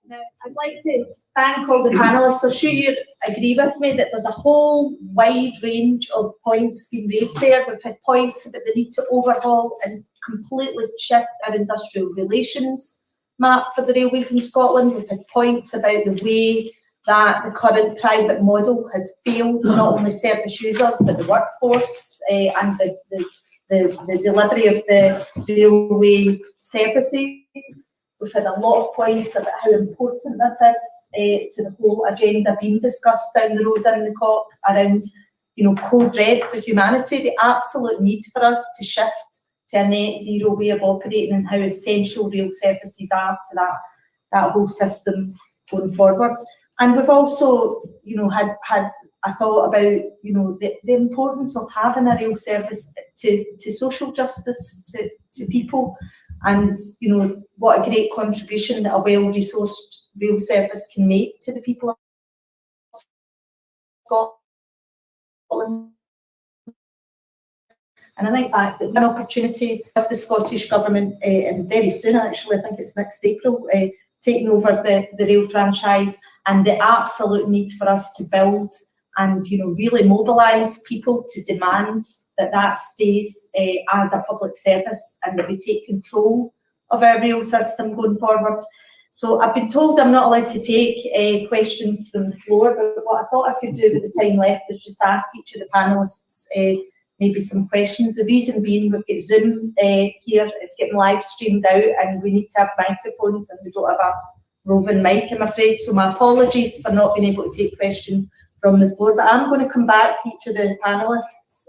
Now, I'd like to thank all the panellists. So sure you agree with me that there's a whole wide range of points being raised there. We've had points about the need to overhaul and completely shift our industrial relations map for the railways in Scotland. We've had points about the way that the current private model has failed to not only service users but the workforce and the delivery of the railway services. We've had a lot of points about how important this is to the whole agenda being discussed down the road in the COP around, code red for humanity, the absolute need for us to shift to a net zero way of operating and how essential rail services are to that whole system going forward. And we've also, had a thought about, the importance of having a rail service to social justice, to people, and, what a great contribution that a well-resourced rail service can make to the people of Scotland. And I think that an opportunity with the Scottish Government, and very soon actually, I think it's next April, taking over the rail franchise, and the absolute need for us to build and really mobilise people to demand that stays as a public service and that we take control of our rail system going forward. So I've been told I'm not allowed to take questions from the floor, but what I thought I could do with the time left is just ask each of the panellists maybe some questions. The reason being we've got Zoom here, it's getting live streamed out and we need to have microphones and we don't have a roving mic, I'm afraid. So my apologies for not being able to take questions from the floor, but I'm going to come back to each of the panellists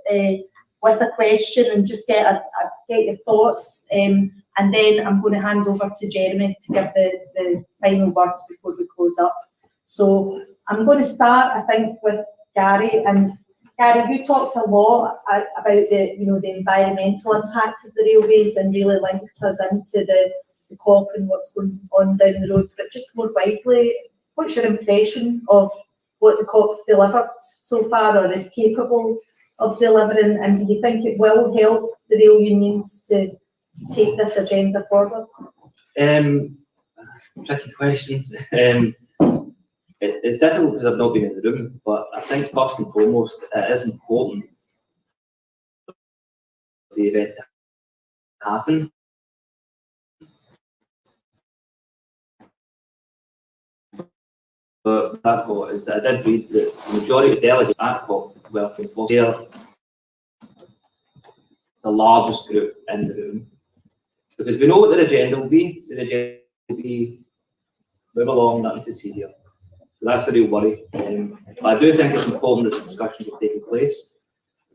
with a question and just get your thoughts, and then I'm going to hand over to Jeremy to give the final words before we close up. So I'm going to start, I think, with Gary. And Gary, you talked a lot about the environmental impact of the railways and really linked us into the COP and what's going on down the road. But just more widely, what's your impression of what the COP's delivered so far or is capable of delivering, and do you think it will help the rail unions to take this agenda forward? Tricky question. It's difficult because I've not been in the room, but I think first and foremost it is important for the event to happen. But that COP is that I did read that the majority of delegates at COP were from Glasgow, the largest group in the room, because we know what their agenda will be. Their agenda will be move along, nothing to see here. So that's a real worry. But I do think it's important that the discussions are taking place.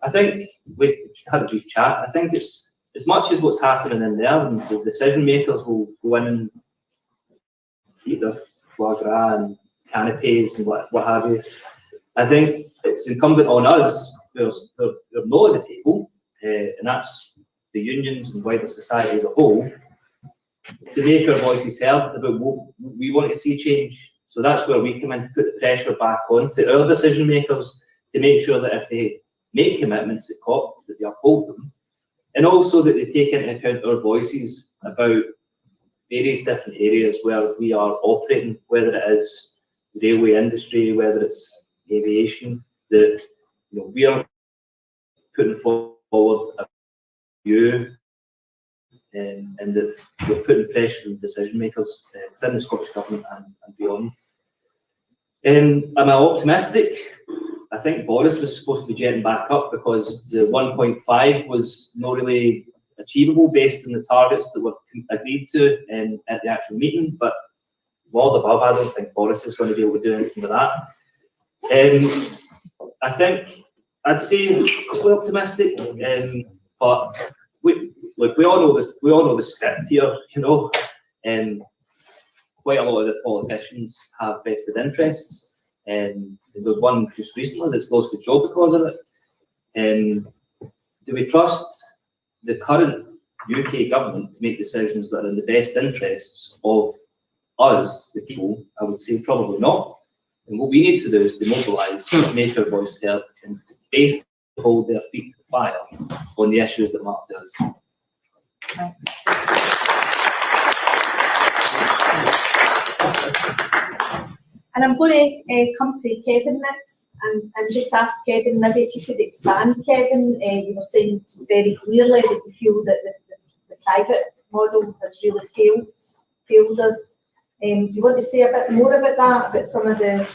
I think we had a brief chat. I think it's as much as what's happening in there, and the decision makers will go in and eat their foie gras and canapes and what have you. I think it's incumbent on us, there's not at the table, and that's the unions and wider society as a whole, to make our voices heard about what we want to see change. So that's where we come in to put the pressure back onto our decision makers to make sure that if they make commitments at COP, that they uphold them, and also that they take into account our voices about various different areas where we are operating, whether it is the railway industry, whether it's aviation, that we are putting forward a view, and that we're putting pressure on decision makers within the Scottish Government and beyond. Am I optimistic? I think Boris was supposed to be jetting back up because the 1.5 was not really achievable based on the targets that were agreed to at the actual meeting, but all the above, I don't think Boris is going to be able to do anything with that. I think I'd say slightly optimistic, but we all know this. We all know the script here. Quite a lot of the politicians have vested interests, and there's one just recently that's lost a job because of it. Do we trust the current UK government to make decisions that are in the best interests of us, the people? I would say probably not. And what we need to do is to mobilise, make our voice heard, and to basically hold their feet to the fire on the issues that matter to us. And I'm going to come to Kevin next and just ask Kevin, maybe if you could expand, Kevin. You were saying very clearly that you feel that the private model has really failed us. Do you want to say a bit more about that, about some of the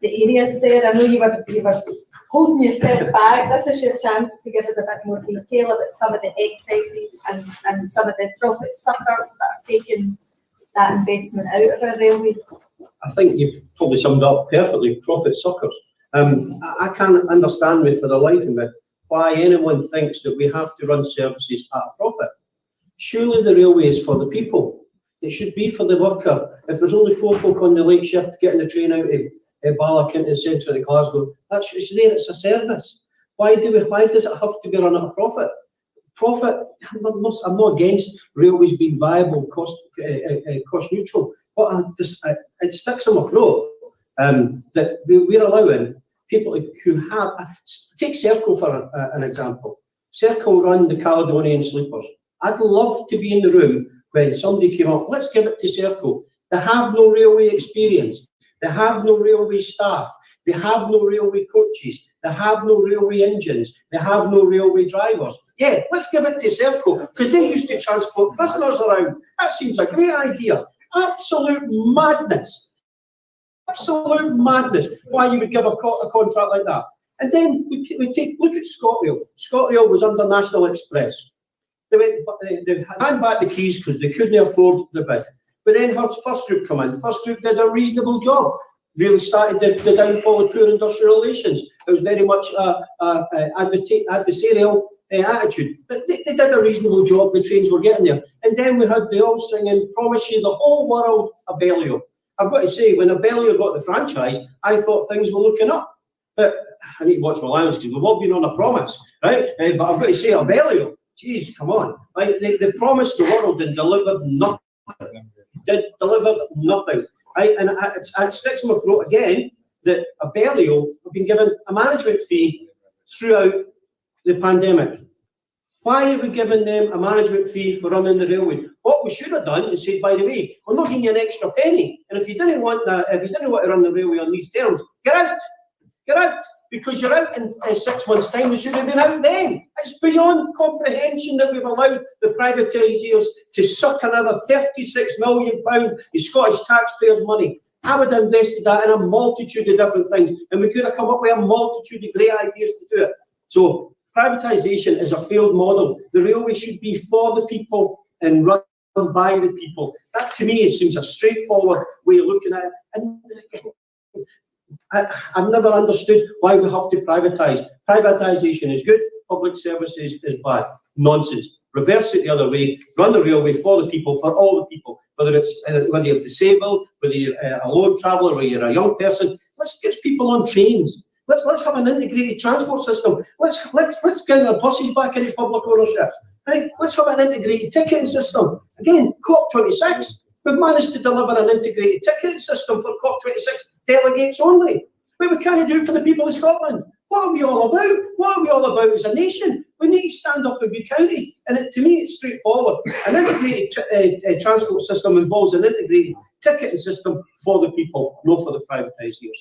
areas there? I know you were holding yourself back. This is your chance to give us a bit more detail about some of the excesses and some of the profit suckers that are taking that investment out of our railways. I think you've probably summed up perfectly, profit suckers. I can't understand me for the life of me why anyone thinks that we have to run services at a profit. Surely the railway is for the people. It should be for the worker. If there's only 4 folk on the late shift getting the train out of Balloch into the centre of Glasgow, it's there, it's a service. Why does it have to be run at a profit? Profit, I'm not against railways being viable, cost neutral, but it sticks in my throat that we're allowing people who have, take Serco for an example. Serco run the Caledonian sleepers. I'd love to be in the room when somebody came up, let's give it to Serco. They have no railway experience. They have no railway staff. They have no railway coaches. They have no railway engines. They have no railway drivers. Yeah, let's give it to Serco, because they used to transport prisoners around. That seems a great idea. Absolute madness. Absolute madness. Why you would give a contract like that. And then we look at ScotRail. ScotRail was under National Express. They hand back the keys because they couldn't afford the bid. But then her First Group come in. First Group did a reasonable job. Really started the downfall of poor industrial relations. It was very much adversarial attitude. But they did a reasonable job. The trains were getting there. And then we had the all singing, promise you the whole world Abellio. I've got to say, when Abellio got the franchise, I thought things were looking up. But I need to watch my language because we've all been on a promise, right? But I've got to say, Abellio, geez, come on. Like, they promised the world and delivered nothing. Delivered nothing. Right? And it sticks in my throat again that Abellio have been given a management fee throughout the pandemic. Why are we giving them a management fee for running the railway? What we should have done is said, by the way, we're not giving you an extra penny. And if you didn't want that, if you didn't want to run the railway on these terms, get out. Get out. Because you're out in 6 months' time, we should have been out then. It's beyond comprehension that we've allowed the privatisers to suck another £36 million of Scottish taxpayers' money. I would have invested that in a multitude of different things, and we could have come up with a multitude of great ideas to do it. So privatisation is a failed model. The railway should be for the people and run by the people. That, to me, seems a straightforward way of looking at it. And I've never understood why we have to privatise. Privatisation is good, public services is bad. Nonsense. Reverse it the other way. Run the railway for the people, for all the people. Whether you're disabled, whether you're a lone traveller, whether you're a young person. Let's get people on trains. Let's have an integrated transport system. Let's get our buses back into public ownership. Right? Let's have an integrated ticketing system. Again, COP26. We've managed to deliver an integrated ticketing system for COP26 delegates only. But we can't do it for the people of Scotland. What are we all about? What are we all about as a nation? We need to stand up and be counted. And to me, it's straightforward. An integrated transport system involves an integrated ticketing system for the people, not for the privatisers.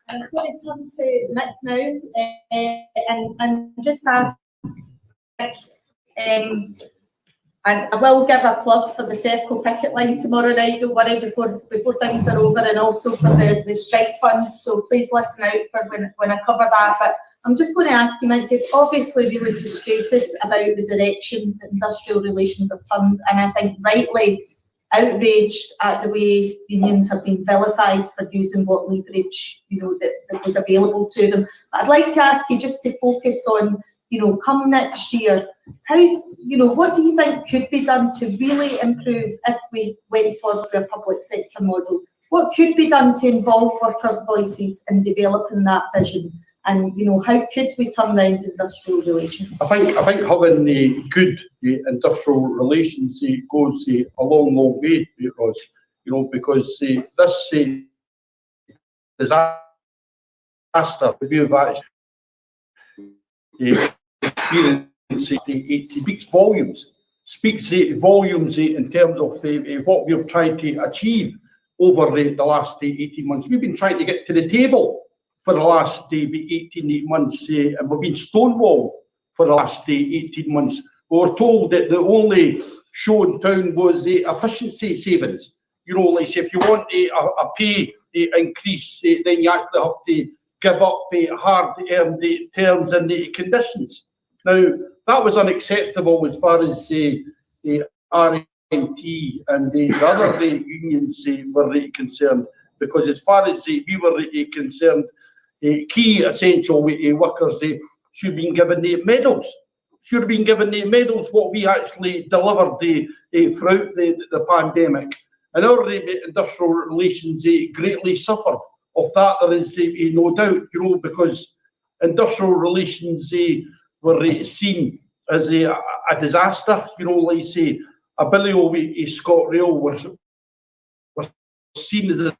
I'm going to turn to Mick now and just ask Mick, and I will give a plug for the Serco picket line tomorrow night, don't worry, before things are over, and also for the strike fund, so please listen out for when I cover that. But I'm just going to ask you, Mick, you're obviously really frustrated about the direction that industrial relations have turned, and I think rightly outraged at the way unions have been vilified for using what leverage, that was available to them. But I'd like to ask you just to focus on, come next year, what do you think could be done to really improve if we went forward with a public sector model? What could be done to involve workers' voices in developing that vision? And how could we turn around industrial relations? I think having the good industrial relations goes a long way, because this disaster we've actually experienced speaks volumes in terms of what we've tried to achieve over the last 18 months. We've been trying to get to the table for the last 18 months, and we've been stonewalled for the last 18 months. We were told that the only show in town was efficiency savings. Like say, if you want a pay increase, then you actually have to give up hard terms and conditions. Now, that was unacceptable as far as the RMT and the other unions were concerned, because as far as we were concerned, key essential workers should have been given the medals. Should have been given the medals what we actually delivered throughout the pandemic. And our industrial relations greatly suffered of that. There is no doubt, because industrial relations were seen as a disaster. Like say, Abilio ScotRail were seen as a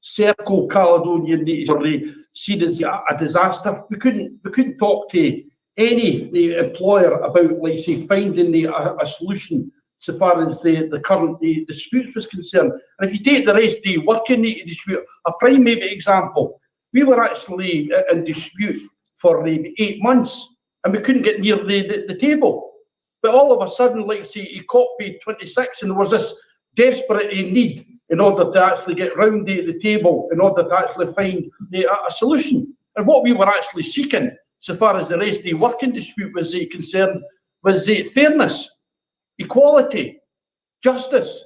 Serco Caledonian were seen as a disaster. We couldn't talk to any employer about, like say, finding a solution so far as the current disputes was concerned. And if you take the rest of the working dispute, a prime maybe example, we were actually in dispute for 8 months and we couldn't get near the table. But all of a sudden, like say, COP26, and there was this desperate need in order to actually get round the table, in order to actually find a solution. And what we were actually seeking, so far as the rest of the working dispute was concerned, was fairness, equality, justice,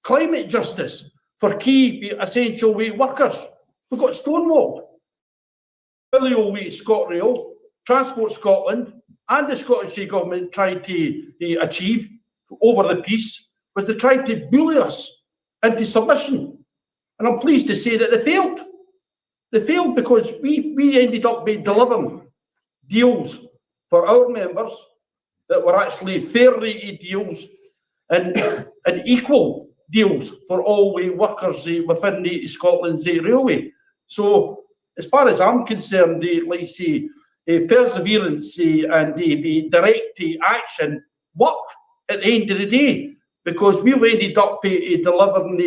climate justice for key essential workers. We got stonewalled. Abilio ScotRail, Transport Scotland, and the Scottish Government tried to achieve over the peace was to try to bully us into submission. And I'm pleased to say that they failed. They failed because we ended up delivering deals for our members that were actually fair rated deals and equal deals for all workers within Scotland's railway. So as far as I'm concerned, like say, perseverance and direct action work at the end of the day, because we've ended up delivering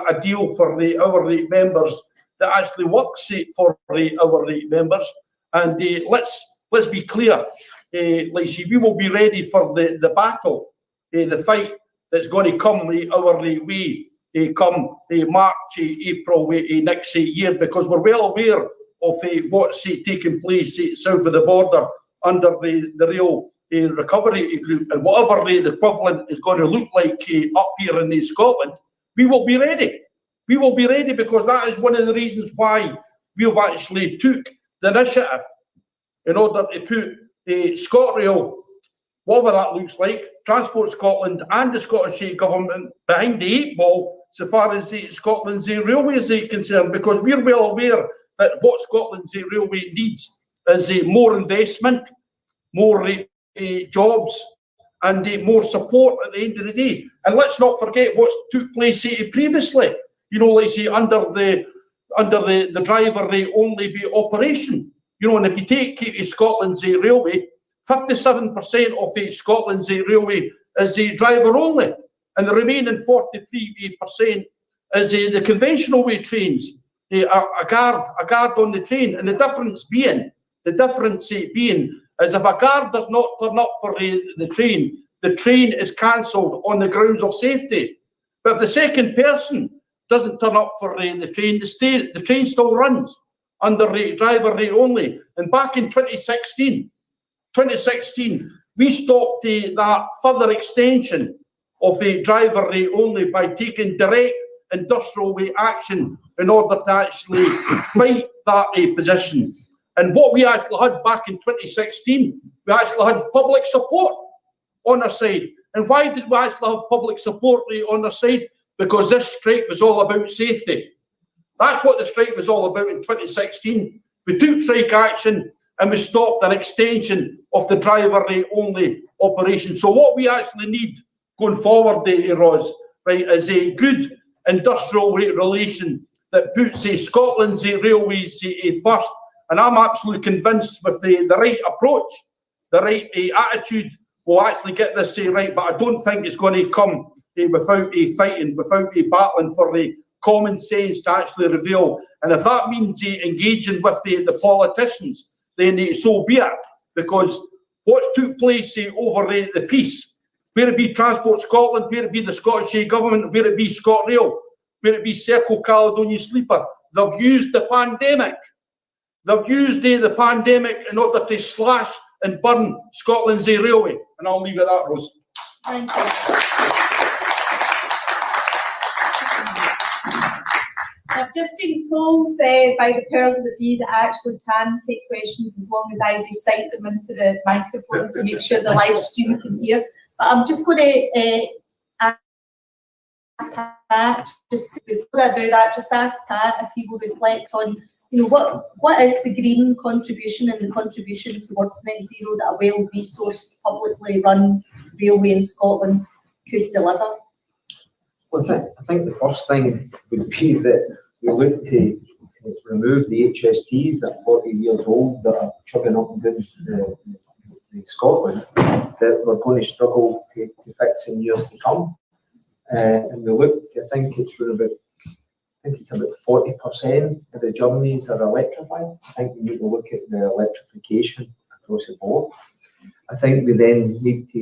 a deal for our members that actually works for our members. And let's be clear, like say, we will be ready for the battle, the fight that's going to come our way come March, April next year, because we're well aware of what's taking place south of the border under the rail recovery group, and whatever the equivalent is going to look like up here in Scotland, we will be ready. We will be ready, because that is one of the reasons why we've actually took the initiative in order to put ScotRail, whatever that looks like, Transport Scotland and the Scottish Government behind the 8 ball so far as Scotland's railways are concerned, because we're well aware that what Scotland's railway needs is more investment, more jobs, and more support at the end of the day. And let's not forget what took place previously. You know, like say under the driver only operation. You know, and if you take Scotland's railway, 57% of Scotland's railway is driver only, and the remaining 43% is the conventional way trains. A guard on the train, and the difference being is if a guard does not turn up for the train is cancelled on the grounds of safety. But if the second person doesn't turn up for the train, the train still runs under driver only. And back in 2016, we stopped that further extension of a driver only by taking direct industrial action in order to actually fight that position. And what we actually had back in 2016, we actually had public support on our side. And why did we actually have public support on our side? Because this strike was all about safety. That's what the strike was all about in 2016. We took strike action and we stopped an extension of the driver-only operation. So what we actually need going forward, Ros, right, is a good industrial relation that puts Scotland's railways first. And I'm absolutely convinced with the right approach, the right attitude, we'll actually get this right. But I don't think it's going to come without fighting, without battling for the common sense to actually reveal. And if that means engaging with the politicians, then so be it. Because what took place over the peace, whether it be Transport Scotland, whether it be the Scottish Government, whether it be ScotRail, whether it be Circle Caledonian Sleeper, they've used the pandemic. They've used the pandemic in order to slash and burn Scotland's railway. And I'll leave it at that, Rose. Thank you. I've just been told by the powers that be that I actually can take questions as long as I recite them into the microphone to make sure the live stream can hear. But I'm just going to ask Pat, before I do that, just ask Pat if he will reflect on, you know, what is the green contribution and the contribution towards net zero that a well-resourced, publicly run railway in Scotland could deliver? Well, I think the first thing would be that we look to remove the HSTs that are 40 years old that are chugging up and down in Scotland that we're going to struggle to fix in years to come. And we look, I think it's about 40% of the journeys are electrified. I think we need to look at the electrification across the board. I think we then need to,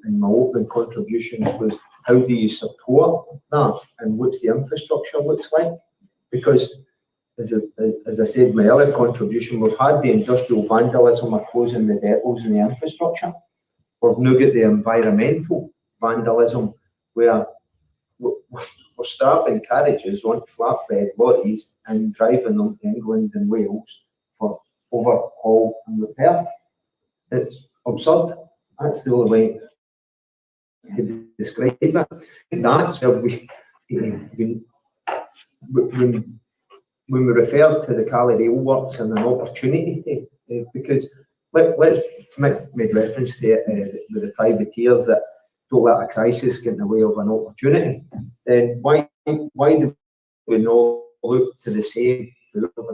in my opening contributions, was how do you support that and what's the infrastructure looks like? Because as I said in my earlier contribution, we've had the industrial vandalism of closing the depots and the infrastructure. We've now got the environmental vandalism where we're strapping carriages on flatbed lorries and driving them to England and Wales for overhaul and repair. It's absurd. That's the only way to describe it. That's where when we refer to the Cali Rail Works and an opportunity, because let's make reference to it with the privateers that don't let a crisis get in the way of an opportunity. Then why do we not look to the same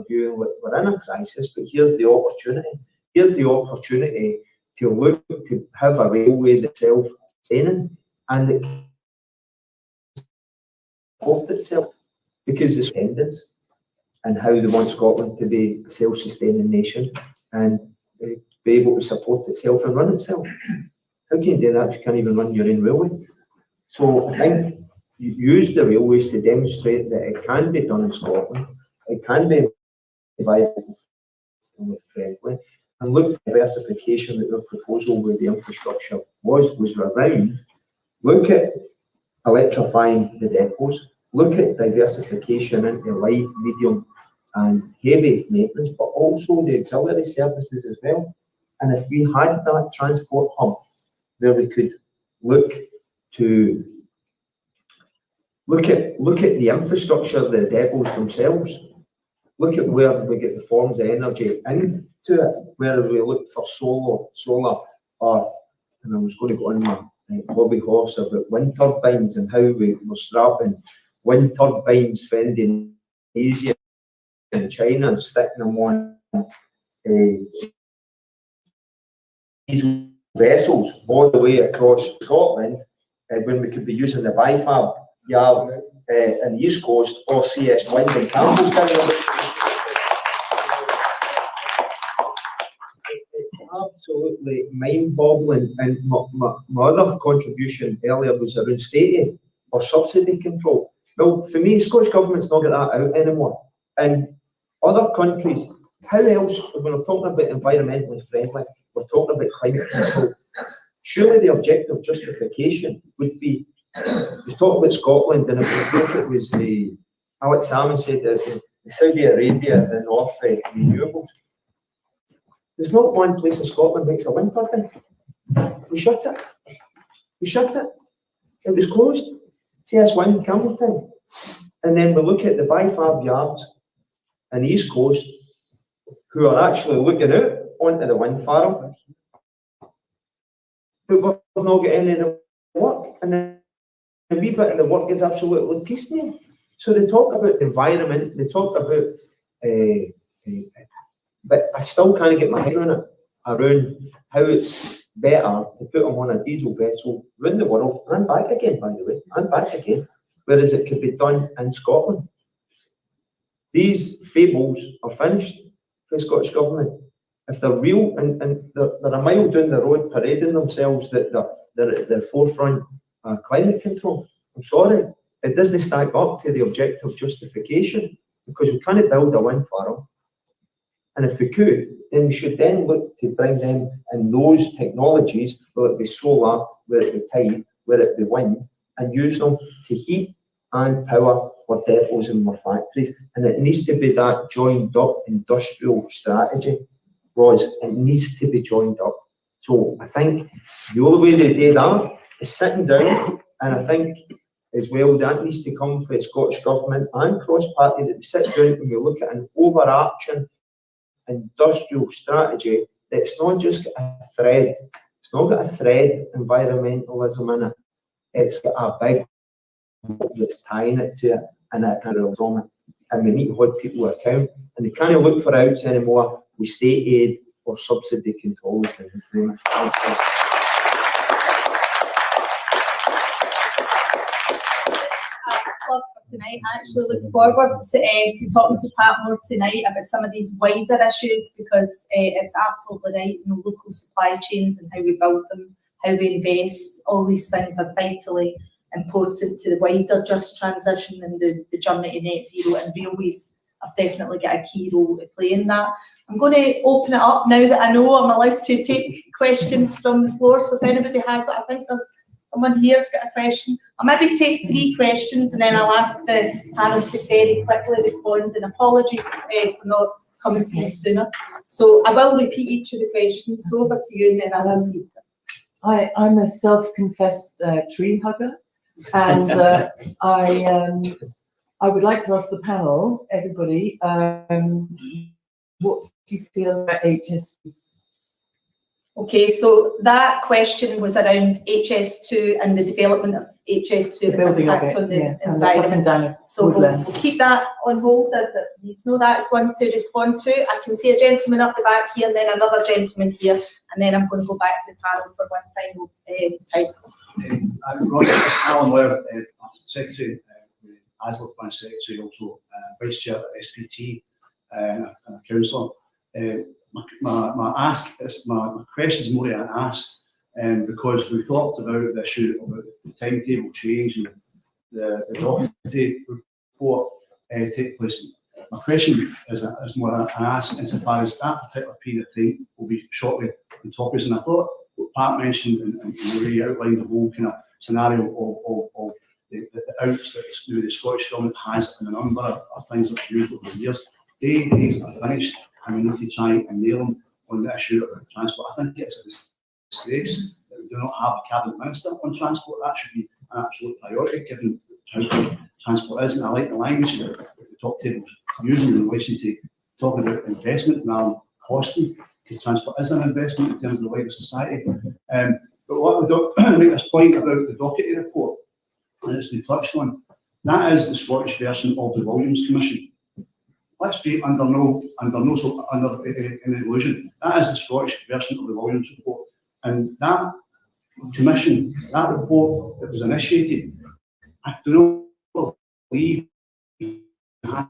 view? We're in a crisis, but here's the opportunity. Here's the opportunity to look to have a railway that's self-sustaining and it can support itself, because it's independence and how they want Scotland to be a self-sustaining nation and be able to support itself and run itself. How can you do that if you can't even run your own railway? So I think you use the railways to demonstrate that it can be done in Scotland, it can be environmentally friendly, and look for diversification that their proposal with the infrastructure was around. Look at electrifying the depots, look at diversification into light, medium and heavy maintenance, but also the auxiliary services as well. And if we had that transport hub where we could look at the infrastructure of the depots themselves, look at where we get the forms of energy into it, where we look for solar, or, and I was going to go on my hobby horse about wind turbines and how we were strapping wind turbines for Indonesia and China and sticking them on diesel vessels all the way across Scotland, when we could be using the BIFAB yard in the East Coast or CS Wind in Campbelltown. It's absolutely mind-boggling. And my other contribution earlier was around state aid or subsidy control. Well, for me, Scottish Government's not got that out anymore. And other countries, how else, when we're talking about environmentally friendly, we're talking about climate control, surely the objective justification would be, we talk about Scotland, and I think it was Alex Salmon said that the Saudi Arabia, the North renewables. There's not one place in Scotland makes a wind turbine. We shut it. We shut it. It was closed. CS Wind, Campbelltown. And then we look at the BIFAB yards on the East Coast who are actually looking out onto the wind farm. But we've not got any of the work. And then a wee bit of the work is absolutely piecemeal. So they talk about environment, they talk about, but I still can't get my head on it, around how it's better to put them on a diesel vessel around the world and back again, by the way, and back again, whereas it could be done in Scotland. These fables are finished for the Scottish Government. If they're real, and they're a mile down the road parading themselves that they're at the forefront of climate control, I'm sorry, it doesn't stack up to the objective justification, because we can't build a wind farm. And if we could, then we should then look to bring them in those technologies, whether it be solar, whether it be tide, whether it be wind, and use them to heat and power our depots and our factories. And it needs to be that joined up industrial strategy, Roz. It needs to be joined up. So I think the only way they do that is sitting down, and I think as well that needs to come from the Scottish Government and cross-party, that we sit down and we look at an overarching industrial strategy that's not just got a thread, it's not got a thread environmentalism in it, it's got a big rope that's tying it to it, and that kind of from it. And we need to hold people account, and they can't look for outs anymore with state aid or subsidy control. Tonight, I actually look forward to talking to Pat more tonight about some of these wider issues, because it's absolutely right, local supply chains and how we build them, how we invest, all these things are vitally important to the wider just transition and the journey to net zero, and railways have definitely got a key role to play in that. I'm going to open it up now that I know I'm allowed to take questions from the floor, so if anybody has what I think there's someone here's got a question. I'll maybe take 3 questions and then I'll ask the panel to very quickly respond, and apologies for not coming to you sooner. So I will repeat each of the questions, so over to you and then I'll unmute them. I'm a self-confessed tree hugger, and I would like to ask the panel, everybody, what do you feel about HS2? Okay, so that question was around HS2 and the development of HS2 and its impact on the environment. So we'll keep that on hold. You know that's one to respond to. I can see a gentleman up the back here and then another gentleman here, and then I'm going to go back to the panel for one final time. I'm Alan Ware, Secretary, ASLA Branch Secretary, also Vice Chair at SPT and a Councillor. My question is more than an ask, because we talked about the issue about the timetable change and the document report take place My question is more an ask insofar as that particular period of time will be shortly on top of us. And I thought what Pat mentioned and the way he outlined the whole kind of scenario of the outs that the Scottish Government has in a number of things that we've used over the years. They days are finished, and we need to try and nail them on the issue of transport. I think it's a disgrace that we do not have a cabinet minister on transport. That should be an absolute priority given how good transport is. And I like the language that the top table's using in relation to talking about investment rather than costing, because transport is an investment in terms of the wider society. But what we don't make this point about the Doherty report, and it's been touched on, that is the Scottish version of the Williams Commission. Let's be under an illusion. That is the Scottish version of the Williams report. And that commission, that report that was initiated, I do not believe that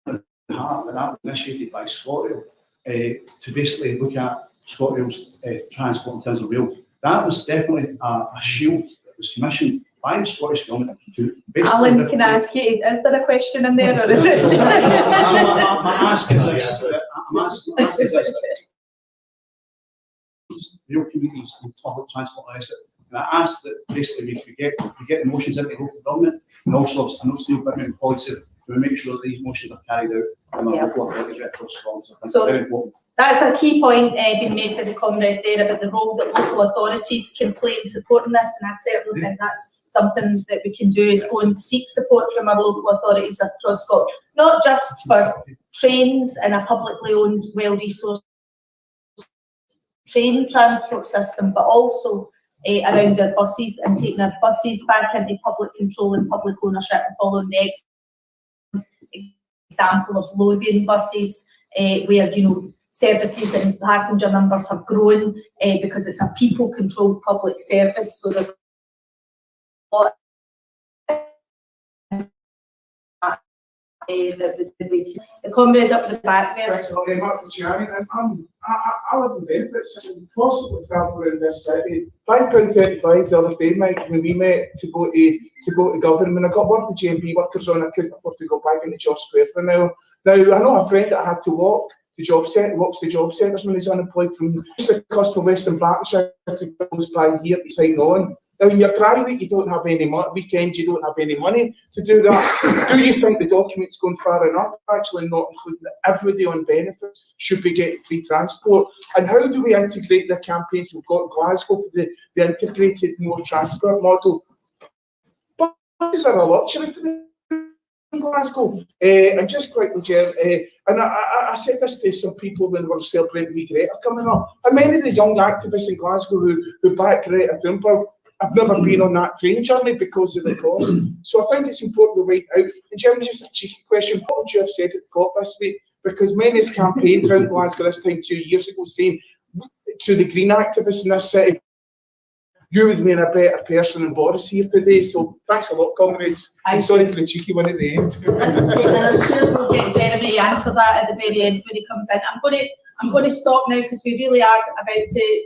was initiated by ScotRail to basically look at ScotRail's transport in terms of rail. That was definitely a shield that was commissioned by the Scottish Government to basically... Alan, can I ask you, is there a question in there, or is it? My ask is this. Real communities and public transport arrested. And I ask that basically we get the motions into local government, and also I know Steve Bigman policy to make sure that these motions are carried out in the local authorities across Scotland. So I think it's very important. That's a key point being made by the comrade there about the role that local authorities can play in supporting this, and I certainly think that's something that we can do, is go and seek support from our local authorities across Scotland, not just for trains and a publicly owned, well-resourced train transport system, but also around our buses and taking our buses back into public control and public ownership, and following the example of Lothian buses, where, you know, services and passenger numbers have grown because it's a people-controlled public service. So there's a lot the comrade up the back there. Thanks a lot very much, Jeremy. I live in benefits and possibly travel around this city. £5.35 the other day, Mike, when we met to go to government. When I got one of the GMB workers on, I couldn't afford to go back into Joss Square for now. Now I know a friend that had to walks the job centres when he's unemployed from the cost of Western Berkshire to goes by here to sign on. Now, in your dry week, you don't have any money. Weekends, you don't have any money to do that. Do you think the document's going far enough? Actually, not including that everybody on benefits should be getting free transport. And how do we integrate the campaigns we've got in Glasgow for the integrated more transport model? Buses are a luxury for them in Glasgow. And just quickly, Jen, and I said this to some people when we were celebrating Wee Greta coming up. And many of the young activists in Glasgow who back Greta Thunberg, I've never been on that train journey because of the cost. So I think it's important to wait out. And Jeremy, just a cheeky question, what would you have said at the COP this week? Because many's campaigned around Glasgow this time 2 years ago saying to the green activists in this city, you would be a better person than Boris here today. So thanks a lot, comrades. I'm sorry for the cheeky one at the end. I'm sure we'll get Jeremy to answer that at the very end when he comes in. I'm going to stop now because we really are about to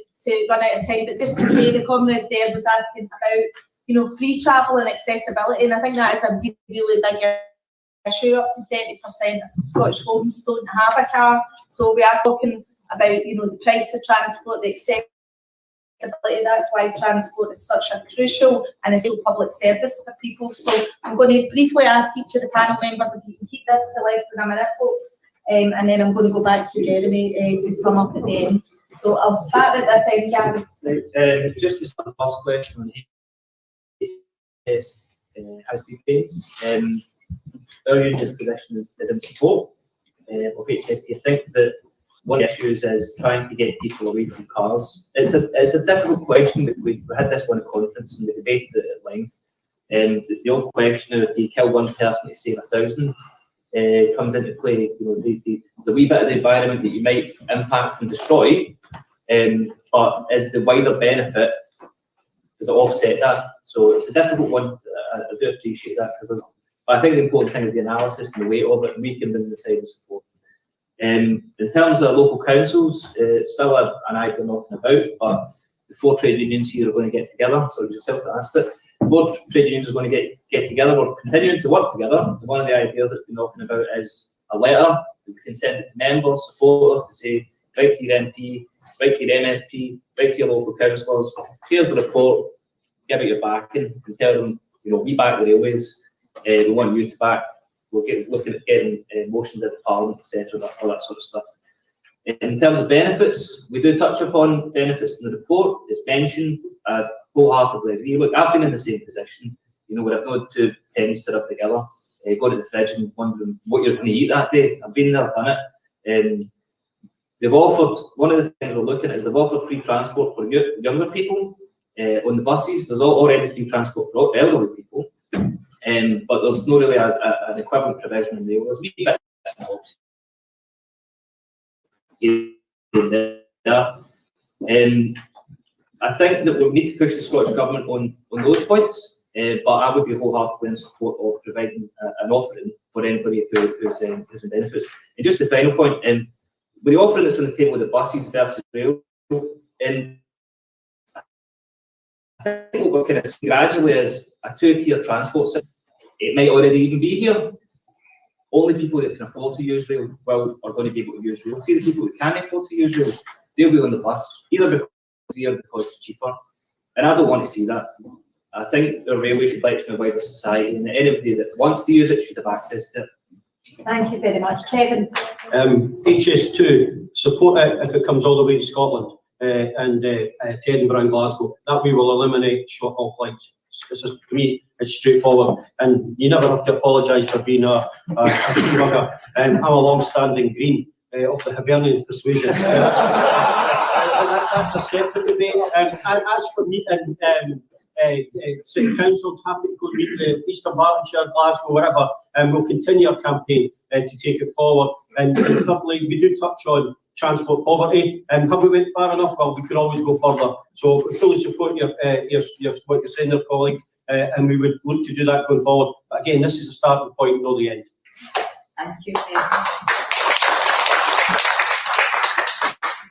run out of time, but just to say, the comrade there was asking about, you know, free travel and accessibility, and I think that is a really big issue. Up to 30% of Scottish homes don't have a car, so we are talking about, you know, the price of transport, the accessibility. That's why transport is such a crucial and essential public service for people. So I'm going to briefly ask each of the panel members if you can keep this to less than a minute, folks, and then I'm going to go back to Jeremy to sum up at the end. So I'll start at this end, Gary. Just to start the last question on yes, as debates, our union's position is in support of HST. I think that one of the issues is trying to get people away from cars. It's a difficult question. We had this one at conference and we debated it at length. The old question of do you kill one person to save 1,000 comes into play. You know, there's a wee bit of the environment that you might impact and destroy, but is the wider benefit, does it offset that? So it's a difficult one. I do appreciate that, because I think the important thing is the analysis and the weight of it, and we can bring the side of support. In terms of local councils, it's still an idea knocking about, but the 4 trade unions here are going to get together. So it's yourself that asked it. 4 trade unions are going to get together. We're continuing to work together. One of the ideas that's been knocking about is a letter. We can send it to members, supporters, to say, write to your MP, write to your MSP, write to your local councillors, here's the report, give it your backing, and tell them, you know, we back the railways, we want you to back, we'll get looking at getting motions into Parliament, etc., all that sort of stuff. In terms of benefits, we do touch upon benefits in the report. It's mentioned. I wholeheartedly agree. Look, I've been in the same position, you know, where I've got 2 pennies to rub together, go to the fridge and wondering what you're going to eat that day. I've been there, done it. They've offered, one of the things we're looking at is they've offered free transport for younger people on the buses. There's already free transport for elderly people, but there's not really an equivalent provision in rail. There's wee bits and bobs there. I think that we need to push the Scottish Government on those points, but I would be wholeheartedly in support of providing an offering for anybody who's in benefits. And just the final point, with the offering that's on the table with the buses versus rail, and I think what we're kind of seeing gradually is a 2-tier transport system. It might already even be here. Only people that can afford to use rail are going to be able to use rail. See, the people that can't afford to use rail, they'll be on the bus, either because it's easier or because it's cheaper. And I don't want to see that. I think the railway should like to a wider society, and anybody that wants to use it should have access to it. Thank you very much. Kevin? HS2, support it if it comes all the way to Scotland and to Edinburgh and Glasgow. That way will eliminate short-haul flights. It's just, to me, it's straightforward, and you never have to apologise for being a tree hugger. I'm a long-standing Green of the Hibernian persuasion. That's a separate debate. And as for me, City Council's happy to go to meet the Eastern Bartonshire, Glasgow, wherever, and we'll continue our campaign to take it forward. And thirdly, we do touch on transport poverty. Have we went far enough? Well, we could always go further. So we fully support your what you're saying there, colleague, and we would look to do that going forward. But again, this is a starting point, not the end. Thank you.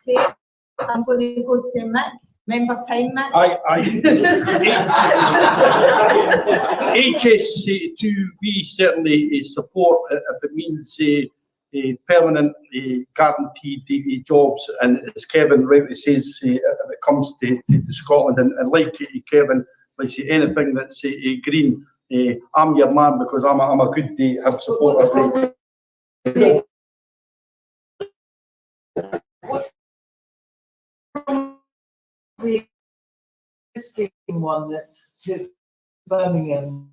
Okay, I'm going to go to Mick. Member time, Mick. HS2, we certainly support if it means permanent guaranteed jobs, and as Kevin rightly says, if it comes to Scotland, and like Kevin, like say anything that's green, I'm your man, because I'm a good have support. The existing one that's to Birmingham.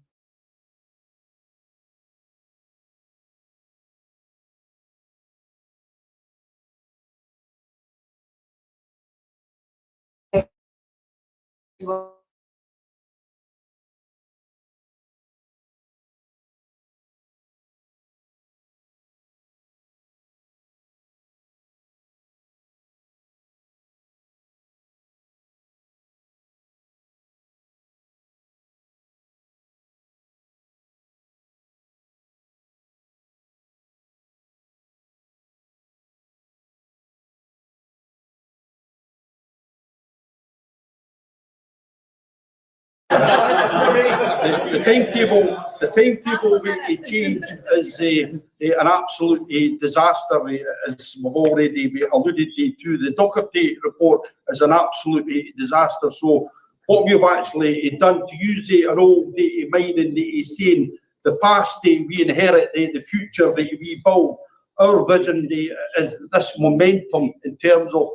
The timetable will change is an absolute disaster, as we've already alluded to. The Doherty report is an absolute disaster. So what we've actually done, to use an old mind in saying, the past we inherit, the future we build. Our vision is this momentum in terms of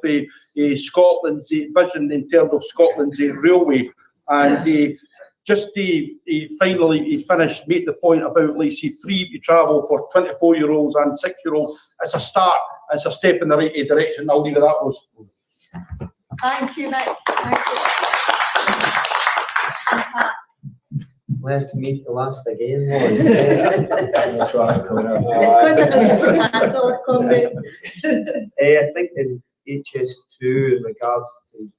Scotland's vision, in terms of Scotland's railway. And just to finally finish, make the point about, like, say, free to travel for 24-year-olds and 6-year-olds. It's a start, it's a step in the right direction. I'll leave it at that, Rose. Thank you, Mick. Thank you. Left me to last again, Roy. It's because I know you can handle it, comrade. I think in HS2, in regards to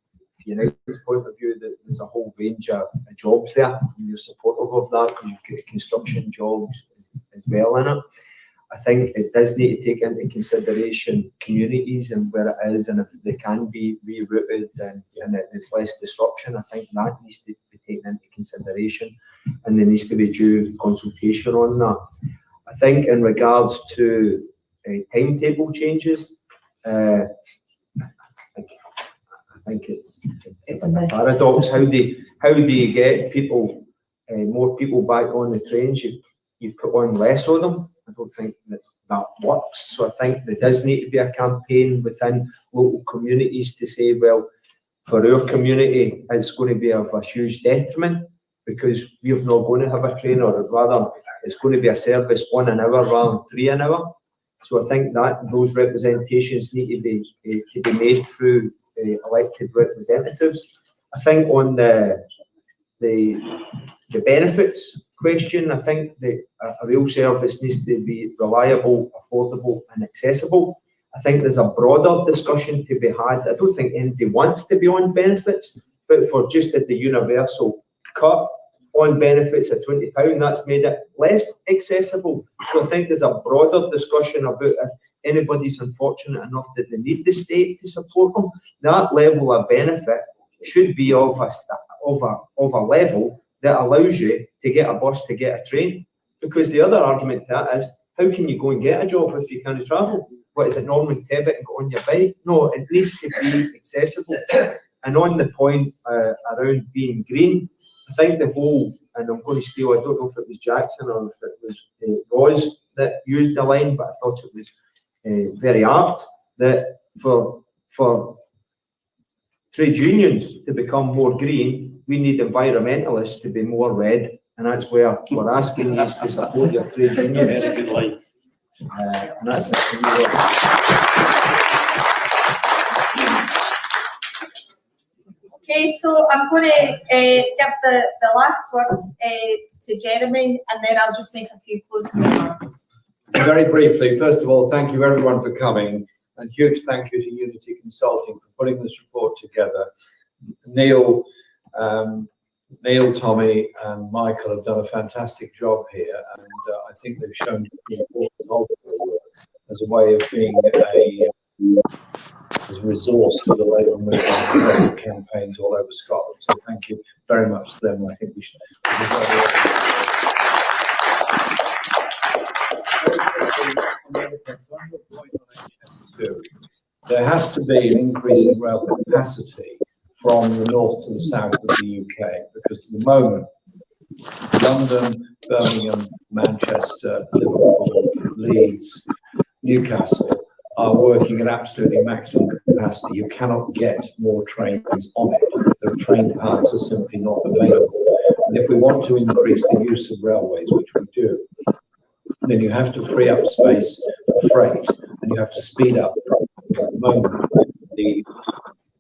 United's point of view, that there's a whole range of jobs there, and you're supportive of that, because you've got construction jobs as well in it. I think it does need to take into consideration communities and where it is, and if they can be rerouted and there's less disruption. I think that needs to be taken into consideration, and there needs to be due consultation on that. I think in regards to timetable changes, I think it's a paradox. How do you get people, more people back on the trains? You put on less of them. I don't think that works. So I think there does need to be a campaign within local communities to say, well, for our community, it's going to be of a huge detriment because we're not going to have a train, or rather, it's going to be a service 1 an hour rather than 3 an hour. So I think that those representations need to be made through elected representatives. I think on the benefits question, I think that a rail service needs to be reliable, affordable and accessible. I think there's a broader discussion to be had. I don't think anybody wants to be on benefits, but for just at the universal cut on benefits at £20, that's made it less accessible. So I think there's a broader discussion about if anybody's unfortunate enough that they need the state to support them, that level of benefit should be of a level that allows you to get a bus, to get a train. Because the other argument to that is, how can you go and get a job if you can't travel? What is it, Norman Tevitt and go on your bike? No, it needs to be accessible. And on the point around being green, I think the whole, and I'm going to steal, I don't know if it was Jackson or if it was Roz that used the line, but I thought it was very apt, that for trade unions to become more green, we need environmentalists to be more red, and that's where we're asking you to support your trade unions. And that's it. Okay, so I'm going to give the last word to Jeremy, and then I'll just make a few closing remarks. Very briefly, first of all, thank you everyone for coming, and huge thank you to Unity Consulting for putting this report together. Neil, Tommy and Michael have done a fantastic job here, and I think they've shown the importance of their work as a way of being as a resource for the Labour movement and campaigns all over Scotland. So thank you very much to them. I think we should. There has to be an increase in rail capacity from the north to the south of the UK, because at the moment, London, Birmingham, Manchester, Liverpool, Leeds, Newcastle are working at absolutely maximum capacity. You cannot get more trains on it. The train paths are simply not available. And if we want to increase the use of railways, which we do, then you have to free up space for freight, and you have to speed up. At the moment, the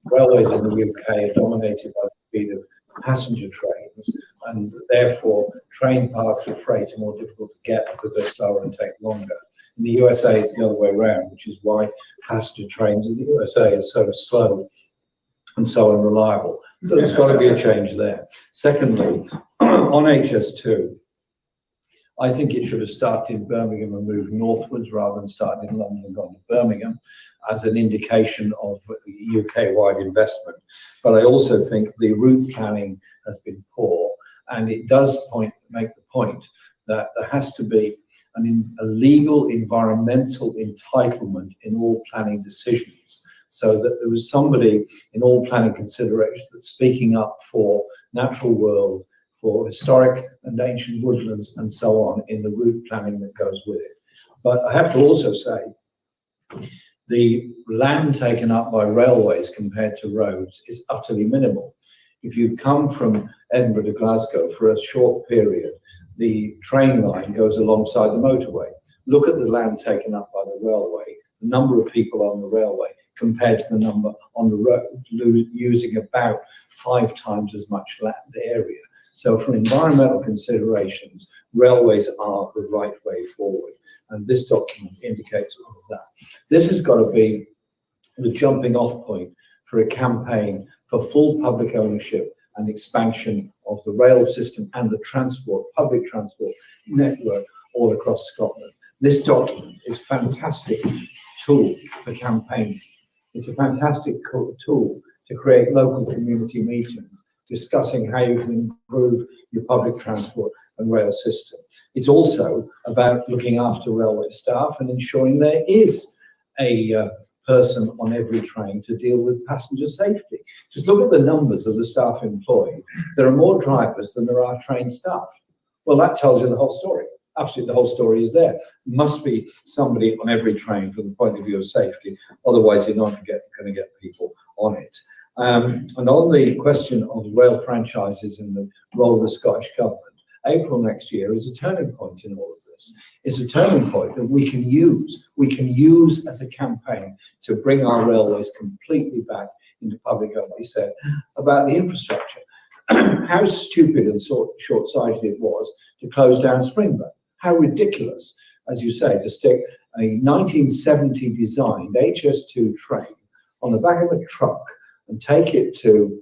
railways in the UK are dominated by the speed of passenger trains, and therefore train paths for freight are more difficult to get because they're slower and take longer. In the USA, it's the other way around, which is why passenger trains in the USA are so slow and so unreliable. So there's got to be a change there. Secondly, on HS2, I think it should have started in Birmingham and moved northwards rather than starting in London and gone to Birmingham as an indication of UK-wide investment. But I also think the route planning has been poor, and it does make the point that there has to be a legal environmental entitlement in all planning decisions, so that there is somebody in all planning considerations that's speaking up for natural world, for historic and ancient woodlands and so on in the route planning that goes with it. But I have to also say, the land taken up by railways compared to roads is utterly minimal. If you come from Edinburgh to Glasgow for a short period, the train line goes alongside the motorway. Look at the land taken up by the railway, the number of people on the railway compared to the number on the road, using about 5 times as much land area. So from environmental considerations, railways are the right way forward. And this document indicates all of that. This has got to be the jumping off point for a campaign for full public ownership and expansion of the rail system and the public transport network all across Scotland. This document is a fantastic tool for campaigning. It's a fantastic tool to create local community meetings discussing how you can improve your public transport and rail system. It's also about looking after railway staff and ensuring there is a person on every train to deal with passenger safety. Just look at the numbers of the staff employed. There are more drivers than there are train staff. Well, that tells you the whole story. Absolutely, the whole story is there. Must be somebody on every train from the point of view of safety. Otherwise, you're not going to get people on it. And on the question of rail franchises and the role of the Scottish Government, April next year is a turning point in all of this. It's a turning point that we can use as a campaign to bring our railways completely back into public, as we said, about the infrastructure. How stupid and short-sighted it was to close down Springburn. How ridiculous, as you say, to stick a 1970 designed HS2 train on the back of a truck and take it to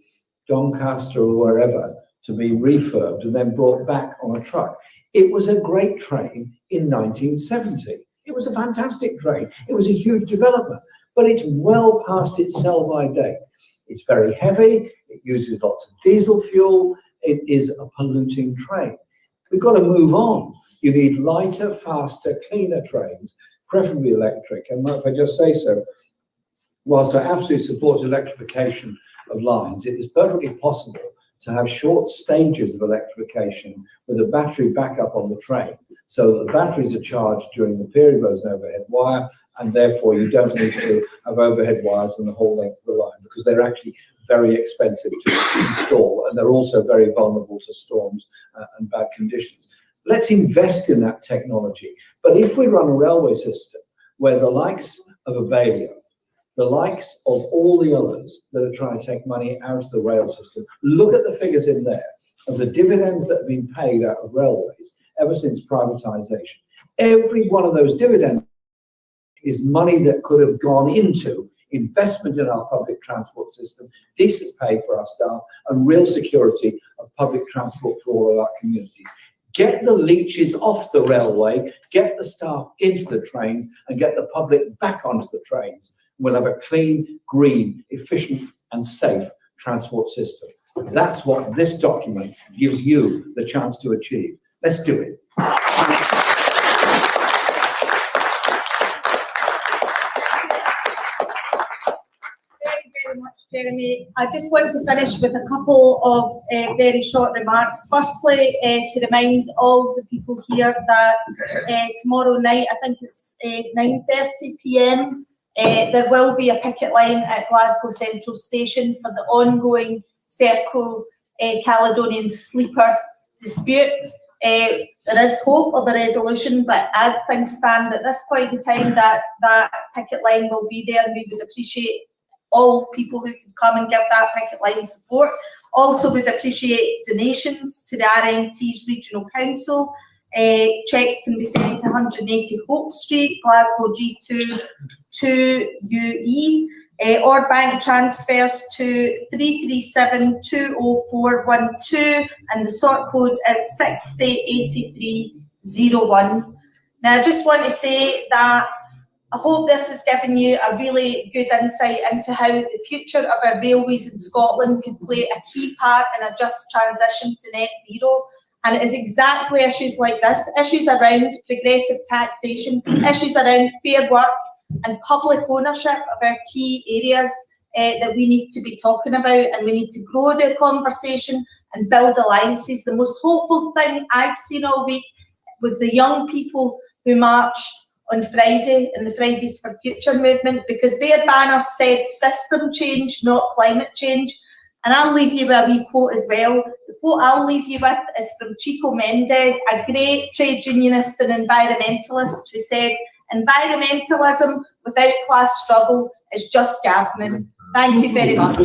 Doncaster or wherever to be refurbed and then brought back on a truck. It was a great train in 1970. It was a fantastic train. It was a huge development, but it's well past its sell-by date. It's very heavy. It uses lots of diesel fuel. It is a polluting train. We've got to move on. You need lighter, faster, cleaner trains, preferably electric. And if I just say so, whilst I absolutely support electrification of lines, it is perfectly possible to have short stages of electrification with a battery backup on the train, so that the batteries are charged during the period there's an overhead wire, and therefore you don't need to have overhead wires on the whole length of the line, because they're actually very expensive to install, and they're also very vulnerable to storms and bad conditions. Let's invest in that technology. But if we run a railway system where the likes of Abellio, the likes of all the others that are trying to take money out of the rail system, look at the figures in there of the dividends that have been paid out of railways ever since privatisation. Every one of those dividends is money that could have gone into investment in our public transport system, decent pay for our staff, and real security of public transport for all of our communities. Get the leeches off the railway, get the staff into the trains, and get the public back onto the trains. We'll have a clean, green, efficient, and safe transport system. That's what this document gives you the chance to achieve. Let's do it. Very much, Jeremy. I just want to finish with a couple of very short remarks. Firstly, to remind all the people here that tomorrow night, I think it's 9:30 p.m, there will be a picket line at Glasgow Central Station for the ongoing Serco Caledonian Sleeper dispute. There is hope of a resolution, but as things stand at this point in time, that picket line will be there, and we would appreciate all people who can come and give that picket line support. Also would appreciate donations to the RMT's Regional Council. Cheques can be sent to 180 Hope Street, Glasgow G2 2UE, or bank transfers to 337-20412, and the sort code is 608301. Now, I just want to say that I hope this has given you a really good insight into how the future of our railways in Scotland can play a key part in a just transition to net zero. And it is exactly issues like this, issues around progressive taxation, issues around fair work and public ownership of our key areas that we need to be talking about, and we need to grow the conversation and build alliances. The most hopeful thing I've seen all week was the young people who marched on Friday in the Fridays for Future movement, because their banner said system change, not climate change. And I'll leave you with a wee quote as well. The quote I'll leave you with is from Chico Mendes, a great trade unionist and environmentalist, who said, "Environmentalism without class struggle is just gardening." Thank you very much.